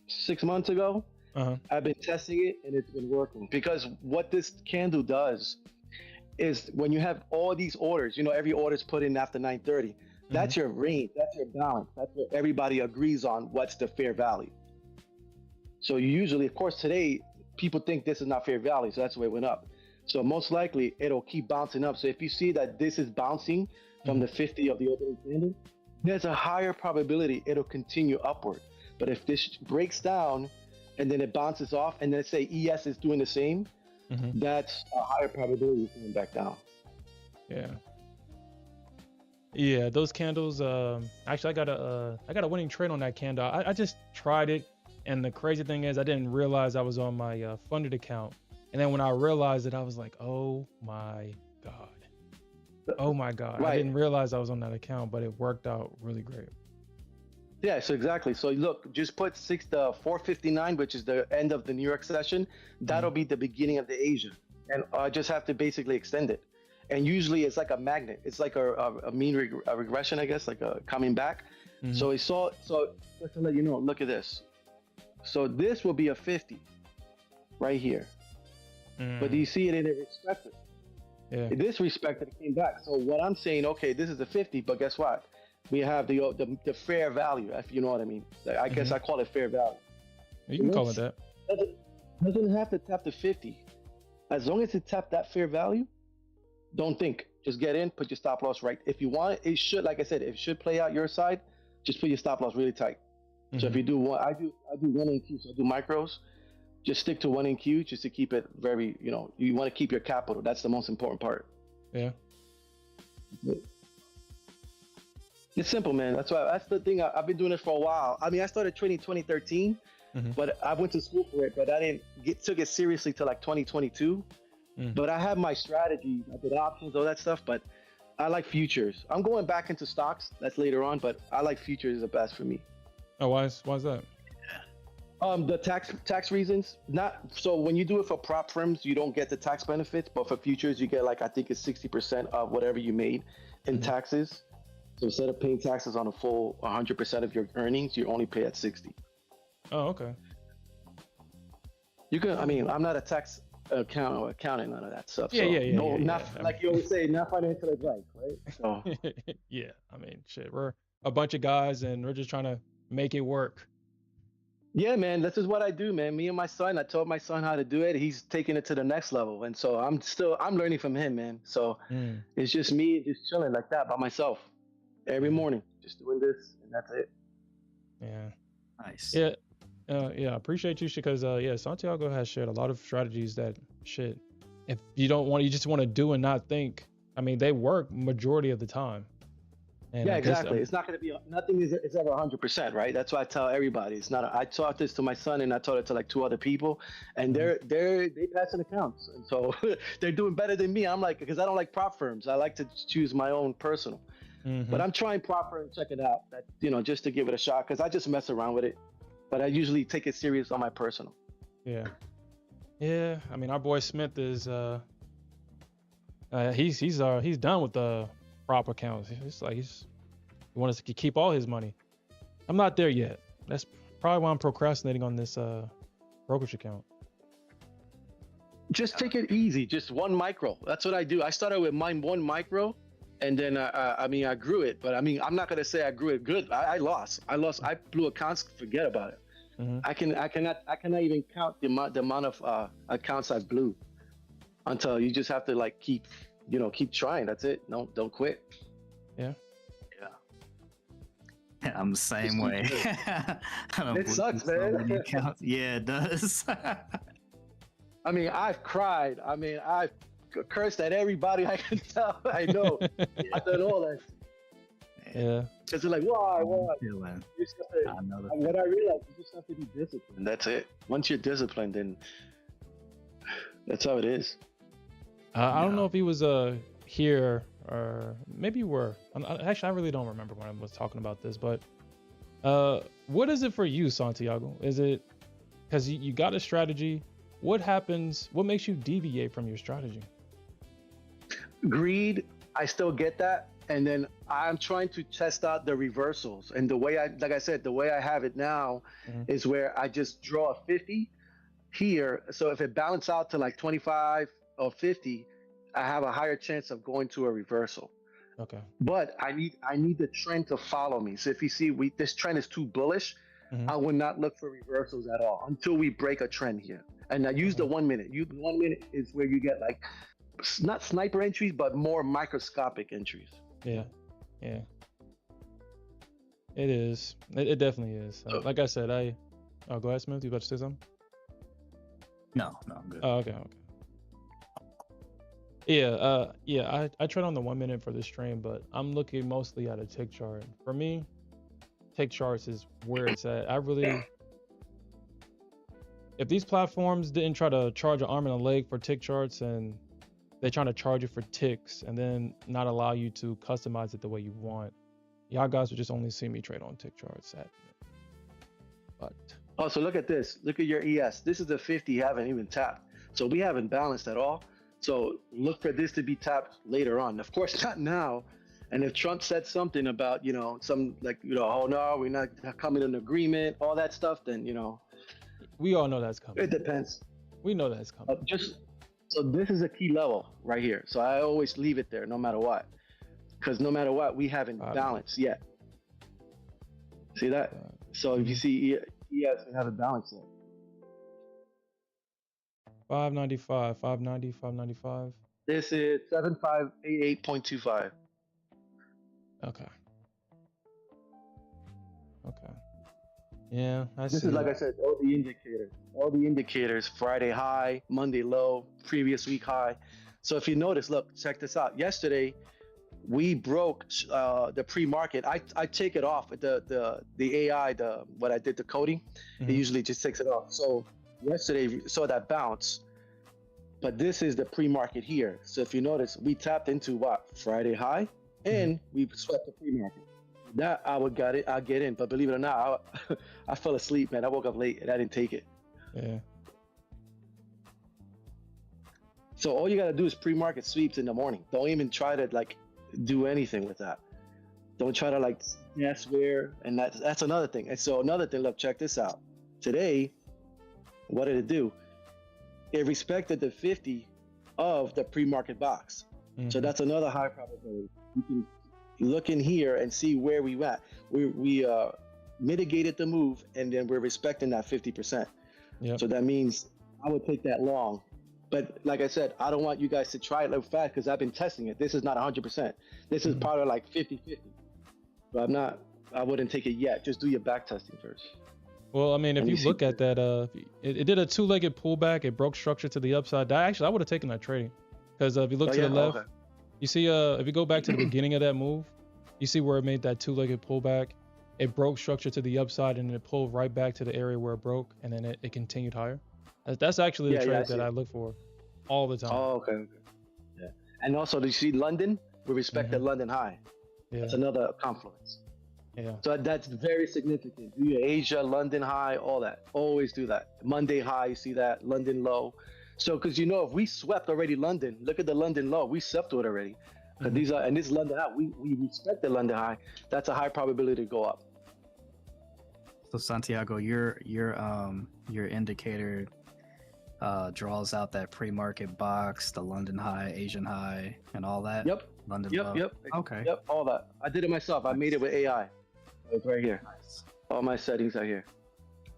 6 months ago. I've been testing it and it's been working, because what this candle does is when you have all these orders, every order is put in after 9:30. That's your range, that's your balance, that's what everybody agrees on, what's the fair value. So you usually, of course, today people think this is not fair value, so that's why it went up. So most likely it'll keep bouncing up. So if you see that this is bouncing from the 50 of the opening candle, there's a higher probability it'll continue upward. But if this breaks down and then it bounces off, and then say ES is doing the same, that's a higher probability of coming back down. Yeah, those candles. Actually, I got a winning trade on that candle. I just tried it, and the crazy thing is, I didn't realize I was on my funded account, and then when I realized it, I was like, oh my god, I didn't realize I was on that account, but it worked out really great. Yeah, so exactly. So look, just put 459, which is the end of the New York session. That'll be the beginning of the Asia, and I just have to basically extend it. And usually it's like a magnet. It's like a mean regression, I guess, like a coming back. So so just to let you know, look at this. So this will be a 50 right here. But do you see it? It respected. Yeah. This respected, it came back. So what I'm saying, okay, this is a 50, but guess what? We have the fair value, if you know what I mean. I guess I call it fair value. You can call it that. Doesn't have to tap the 50. As long as it tapped that fair value, don't think. Just get in, put your stop loss right. If you want it, should, like I said, it should play out your side. Just put your stop loss really tight. So if you do one, I do 1 in Q, so I do micros. Just stick to 1 in Q just to keep it very, you want to keep your capital. That's the most important part. Yeah. It's simple, man. That's the thing. I've been doing it for a while. I mean, I started trading 2013, but I went to school for it, but I didn't took it seriously till like 2022. But I have my strategy. I did options, all that stuff, but I like futures. I'm going back into stocks. That's later on, but I like futures the best for me. Oh, why is that? The tax reasons. Not so when you do it for prop firms, you don't get the tax benefits, but for futures, you get, like, I think it's 60% of whatever you made in taxes. So instead of paying taxes on a full 100% of your earnings, you only pay at 60. Oh, okay. You can. I mean, I'm not a tax accountant, none of that stuff. Yeah, so yeah. Not like you always say, not financial advice, right? So yeah, I mean, shit, we're a bunch of guys, and we're just trying to make it work. yeah, man, this is what I do, man. Me and my son, I told my son how to do it. He's taking it to the next level, and so I'm learning from him, man. So it's just me just chilling like that by myself every morning, just doing this, and that's it. Yeah. Nice. Yeah. Yeah, appreciate you because yeah, Santiago has shared a lot of strategies that shit. If you don't want, you just want to do and not think. I mean, they work majority of the time. And Yeah, I guess, exactly. It's not going to be nothing is ever 100%, right? That's why I tell everybody. It's not. I taught this to my son, and I taught it to like 2 other people, and they pass an accounts, and so they're doing better than me. I'm like, because I don't like prop firms. I like to choose my own personal. But I'm trying prop firm, check it out. That just to give it a shot, because I just mess around with it, but I usually take it serious on my personal. Yeah. Yeah. I mean, our boy Smith is he's done with the prop accounts. It's like he wants to keep all his money. I'm not there yet. That's probably why I'm procrastinating on this brokerage account. Just take it easy. Just 1 micro. That's what I do. I started with mine 1 micro, and then I grew it. But I mean, I'm not gonna say I grew it good. I lost. I blew accounts. Forget about it. I cannot even count the amount of accounts I blew until you just have to like keep trying. That's it. No, don't quit. Yeah. I'm the same way. It sucks, man. Yeah, it does. I mean, I've cried. I mean, I've cursed at everybody I can tell. I know. I've done all that. Yeah. Because they're like, why? What I realized, you just have to be disciplined. That's it. Once you're disciplined, then that's how it is. I don't know if he was here or maybe you were. Actually, I really don't remember when I was talking about this, but what is it for you, Santiago? Is it because you got a strategy? What happens? What makes you deviate from your strategy? Greed. I still get that. And then I'm trying to test out the reversals. And the way like I said, the way I have it now is where I just draw a 50 here. So if it balances out to like 25 or 50, I have a higher chance of going to a reversal. Okay. But I need the trend to follow me. So if you see this trend is too bullish, I would not look for reversals at all until we break a trend here. And I use the 1 minute. 1 minute is where you get like not sniper entries, but more microscopic entries. Yeah. It is. It definitely is. Like I said, oh, go ahead, Smith. You about to say something? No, I'm good. Oh, okay. Yeah. I trade on the 1 minute for this stream, but I'm looking mostly at a tick chart. For me, tick charts is where it's at. If these platforms didn't try to charge an arm and a leg for tick charts and they're trying to charge you for ticks and then not allow you to customize it the way you want, y'all guys would just only see me trade on tick charts. Oh, so look at this. Look at your ES. This is the 50 you haven't even tapped. So we haven't balanced at all. So look for this to be tapped later on. Of course, not now. And if Trump said something about, some like, oh no, we're not coming to an agreement, all that stuff, then, we all know that's coming. It depends. We know that's coming. So this is a key level right here. So I always leave it there no matter what. Because no matter what, we haven't balanced yet. See that? So if you see ES, we haven't balanced yet. 595, 590, 595. This is 7588.25. Okay. Yeah, This is like I said, all the indicators, Friday high, Monday low, previous week high. So if you notice, look, check this out. Yesterday, we broke the pre-market. I take it off the AI, what I did the coding. It usually just takes it off. So yesterday we saw that bounce, but this is the pre-market here. So if you notice, we tapped into what? Friday high, and we swept the pre-market. That I'll get in, but believe it or not, I fell asleep, man. I woke up late and I didn't take it. Yeah. So all you gotta do is pre-market sweeps in the morning. Don't even try to like do anything with that. Don't try to like guess where, and that's another thing. And so another thing, look, check this out. Today, what did it do? It respected the 50 of the pre-market box. So that's another high probability. You can look in here and see where we at. We mitigated the move, and then we're respecting that 50%. Yep. So that means I would take that long. But like I said, I don't want you guys to try it like fast because I've been testing it. This is not 100%. This is probably like 50-50. But I wouldn't take it yet. Just do your back testing first. Well, I mean, if And you you see look at that, it did a two-legged pullback. It broke structure to the upside. Actually, I would have taken that trading, because if you look Oh, to the yeah? left, Okay. you see, if you go back to the beginning of that move, you see where it made that two-legged pullback. It broke structure to the upside, and then it pulled right back to the area where it broke, and then it continued higher. That's actually the Yeah, I trade see that I it. look for all the time. Oh, okay. Yeah. And also, do you see London? We respect the Mhm. London high. Yeah, That's another confluence. yeah. So that's very significant. Do your Asia, London high, all that. Always do that. Monday high, you see that. London low. So, because if we swept already London, look at the London low. We swept to it already. Because Mhm. these are, and this London high, we respect the London high. That's a high probability to go up. So Santiago, your indicator draws out that pre-market box, the London high, Asian high, and all that. Yep. London Yep. low. Yep. Okay. Yep. All that. I did it myself. I made it with AI. It's right here. Nice. All my settings are here.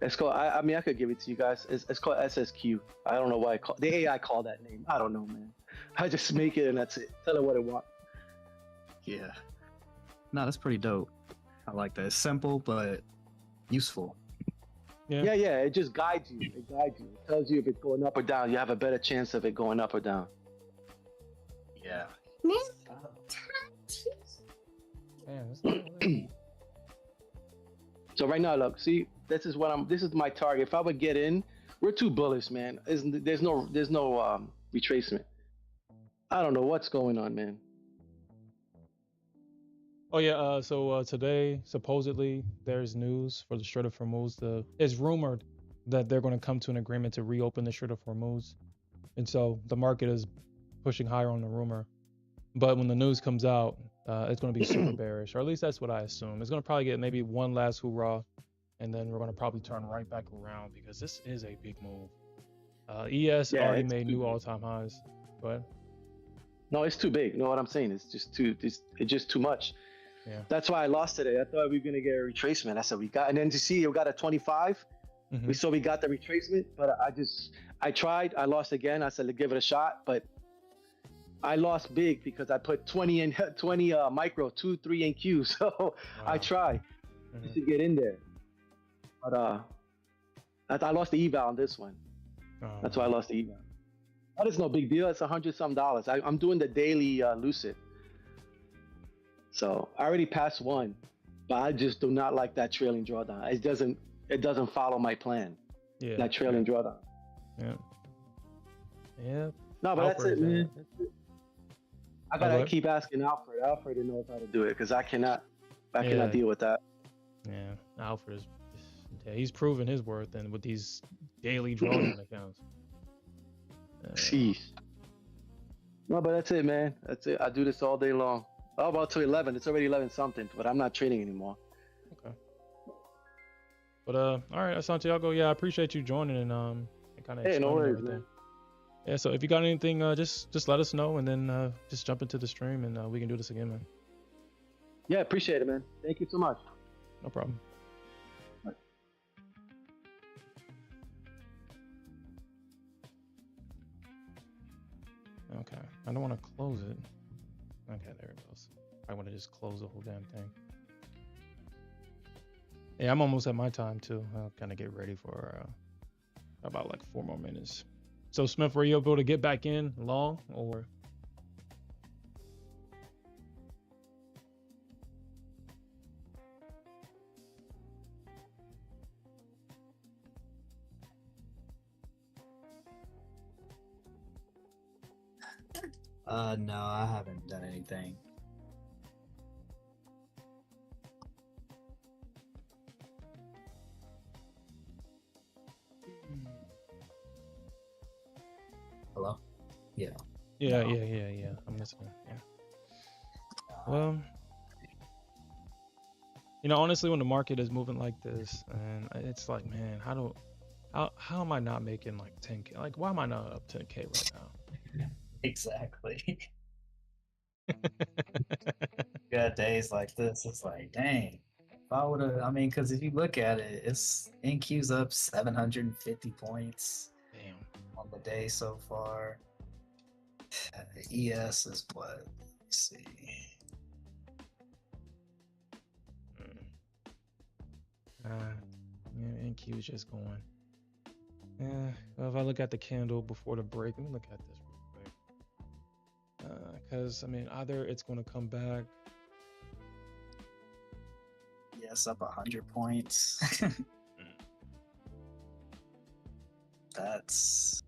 It's called. I mean, I could give it to you guys. It's called SSQ. I don't know why the AI called that name. I don't know, man. I just make it and that's it. Tell it what it wants. Yeah. No, that's pretty dope. I like that. It's simple but useful. Yeah. It just guides you. It guides you. It tells you if it's going up or down. You have a better chance of it going up or down. Yeah. Man, that's not really- So right now, look, see, this is my target. If I would get in, we're too bullish, man. There's no retracement. I don't know what's going on, man. Oh yeah. So today, supposedly, there's news for the Strait of Hormuz. It's rumored that they're going to come to an agreement to reopen the Strait of Hormuz, and so the market is pushing higher on the rumor. But when the news comes out, it's going to be super bearish, or at least that's what I assume. It's going to probably get maybe one last hoorah, and then we're going to probably turn right back around because this is a big move. ES Yeah, already it's made too new big. all-time highs, but No, it's too big. You know what I'm saying? It's just too much. yeah. That's why I lost today. I thought we were gonna get a retracement. I said and then to see we got a 25. Mhm. We got the retracement, but I tried. I lost again. I said, give it a shot, but I lost big because I put 20 in 20 micro, 2, 3 in Q. So I Wow. tried Mhm. to get in there, but I lost the eval on this one. Oh, That's why I lost the eval. That is no big deal. It's $100-some. I'm doing the daily lucid. So I already passed one, but I just do not like that trailing drawdown. It doesn't follow my plan. yeah. That trailing drawdown. Yeah. Yeah. No, but that's it, Alfred's man. I gotta what? keep asking Alfred. Alfred knows how to do it because I cannot Yeah. deal with that. Yeah. Alfred is. Yeah, he's proven his worth, and with these daily drawdown accounts. Sheesh. No, but that's it, man. That's it. I do this all day long. Oh, about to 11. It's already 11 something, but I'm not trading anymore. Okay. But all right, Santiago. Yeah, I appreciate you joining and kind of Hey, no explaining worries, everything. man. Yeah. So if you got anything, just let us know, and then just jump into the stream, and we can do this again, man. Yeah, appreciate it, man. Thank you so much. No problem. Okay. I don't want to close it. Okay, there it goes. I want to just close the whole damn thing. Yeah, I'm almost at my time too. I'll kind of get ready for about like 4 more minutes. So Smith, were you able to get back in long or? No, I haven't done anything. Hello? Yeah. Yeah, No. yeah. I'm listening. Yeah. Well, honestly, when the market is moving like this, and it's like, man, how am I not making like 10K? Like, why am I not up 10K right now? Exactly. Got days like this. It's like, dang. If I would have, because if you look at it, it's NQ's up 750 points Damn. on the day so far. ES is what? Let's see. And NQ is just going. Yeah, well, if I look at the candle before the break, let me look at this real quick. Because I mean, either it's going to come back. Yes, up 100 points. That's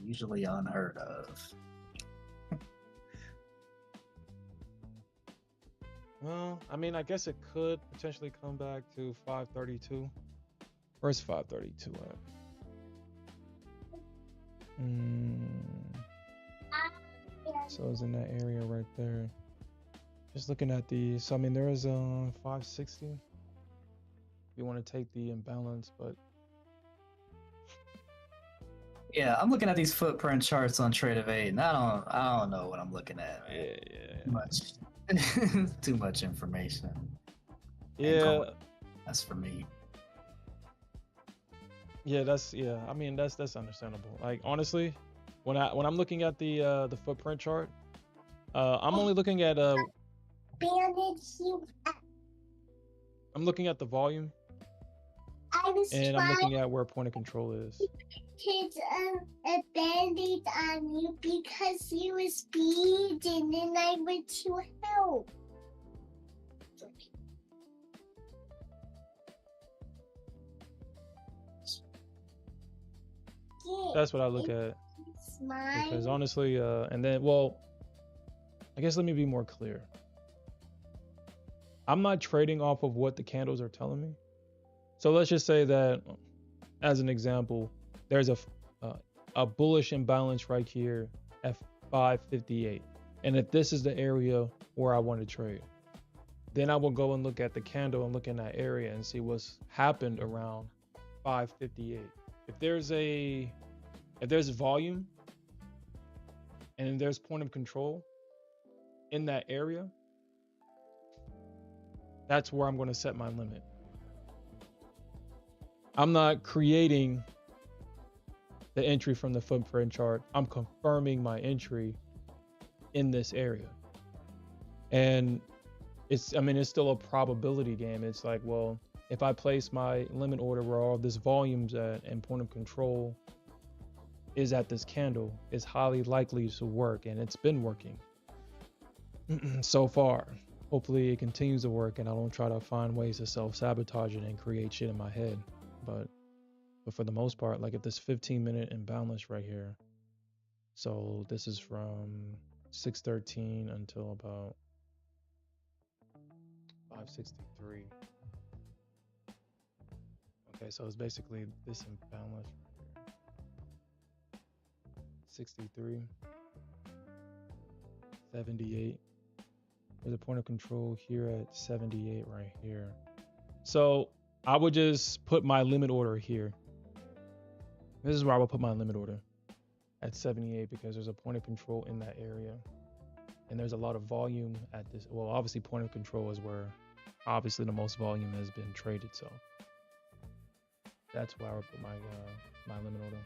usually unheard of. Well, I mean, I guess it could potentially come back to 532. Where's 532 at? So it's in that area right there. Just looking at the, so I mean, there is 560. If you want to take the imbalance, but Yeah, I'm looking at these footprint charts on Trade of 8, and I don't know what I'm looking at, man. yeah. Much. Too much information. Yeah. That's for me. Yeah, I mean, that's understandable. Like honestly, when I'm looking at the footprint chart, I'm only looking at I'm looking at the volume, and I'm looking at where point of control is. Kids a band-aid on you because you was bleeding and I went to help. That's what I look at. Because honestly, and then, well, I guess let me be more clear. I'm not trading off of what the candles are telling me. So let's just say that, as an example, there's a bullish imbalance right here at 558. And if this is the area where I want to trade, then I will go and look at the candle and look in that area and see what's happened around 558. If there's volume and there's point of control in that area, that's where I'm going to set my limit. I'm not creating the entry from the footprint chart. I'm confirming my entry in this area. And it's still a probability game. It's like, well, if I place my limit order where all this volume's at and point of control is at this candle, it's highly likely to work, and it's been working so far. Hopefully it continues to work and I don't try to find ways to self-sabotage it and create shit in my head. But for the most part, like if this 15-minute imbalance right here, so this is from 613 until about 563. Okay, so it's basically this imbalance right here. 63, 78. There's a point of control here at 78 right here. So I would just put my limit order here. This is where I would put my limit order at 78 because there's a point of control in that area. And there's a lot of volume at this. Well, obviously point of control is where obviously the most volume has been traded. So that's where I would put my limit order.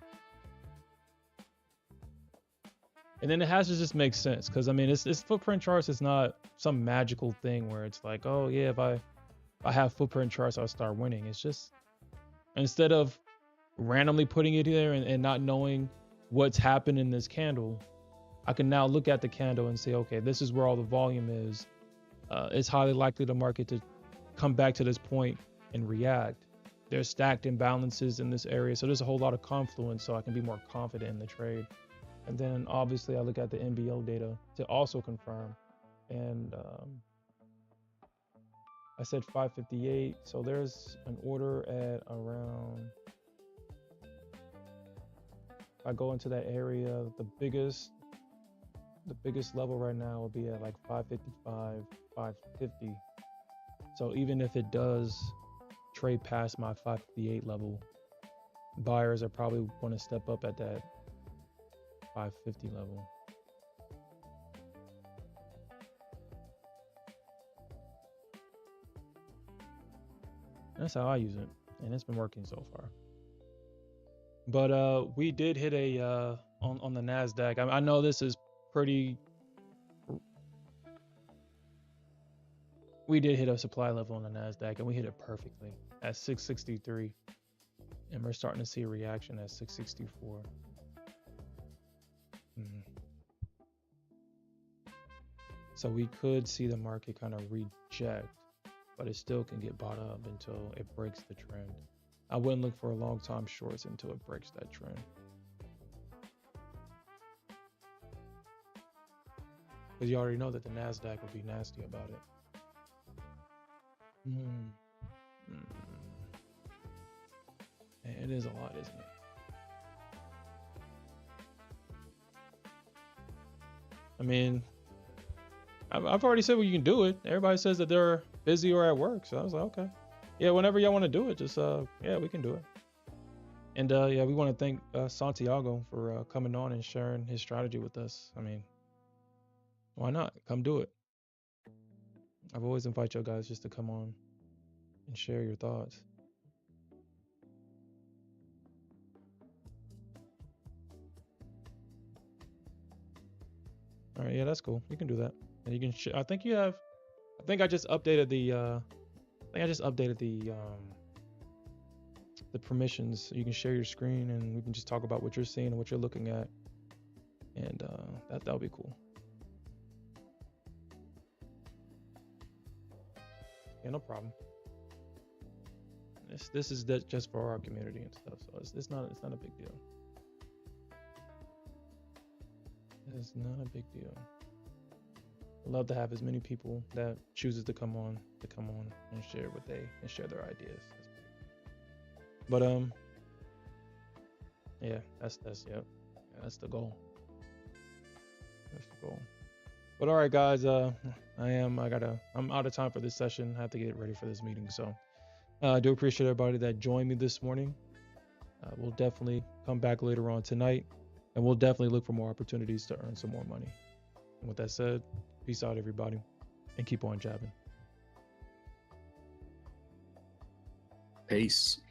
And then it has to just make sense because I mean, it's footprint charts. It's not some magical thing where it's like, oh yeah, if I have footprint charts, I'll start winning. It's just instead of randomly putting it there and not knowing what's happened in this candle, I can now look at the candle and say, okay, this is where all the volume is. It's highly likely the market to come back to this point and react. There's stacked imbalances in this area, so there's a whole lot of confluence, so I can be more confident in the trade. And then obviously I look at the NBO data to also confirm. And I said 558, so there's an order at around, if I go into that area, the biggest level right now will be at like 555, 550. So even if it does trade past my 558 level, buyers are probably going to step up at that 550 level. That's how I use it, and it's been working so far. But we did hit a on the Nasdaq. I know this is pretty. We did hit a supply level on the Nasdaq, and we hit it perfectly at 663. And we're starting to see a reaction at 664. So we could see the market kind of reject, but it still can get bought up until it breaks the trend. I wouldn't look for a long time shorts until it breaks that trend. Because you already know that the Nasdaq will be nasty about it. Man, it is a lot, isn't it? I mean, I've already said, well, you can do it. Everybody says that they're busy or at work. So I was like, okay. Yeah, whenever y'all want to do it, just, yeah, we can do it. And, yeah, we want to thank Santiago for coming on and sharing his strategy with us. I mean, why not? Come do it. I've always invited you guys just to come on and share your thoughts. All right, yeah, that's cool. You can do that, and you can. I think you have. I think I just updated the. The permissions. You can share your screen, and we can just talk about what you're seeing and what you're looking at, and that'll be cool. Yeah, no problem. This is just for our community and stuff, so it's not a big deal. It's not a big deal. I'd love to have as many people that chooses to come on and share what they and share their ideas. But yeah, that's the goal. That's the goal. But all right, guys, I'm out of time for this session. I have to get ready for this meeting, so I do appreciate everybody that joined me this morning. We'll definitely come back later on tonight, and we'll definitely look for more opportunities to earn some more money. And with that said, peace out, everybody, and keep on jabbing. Peace.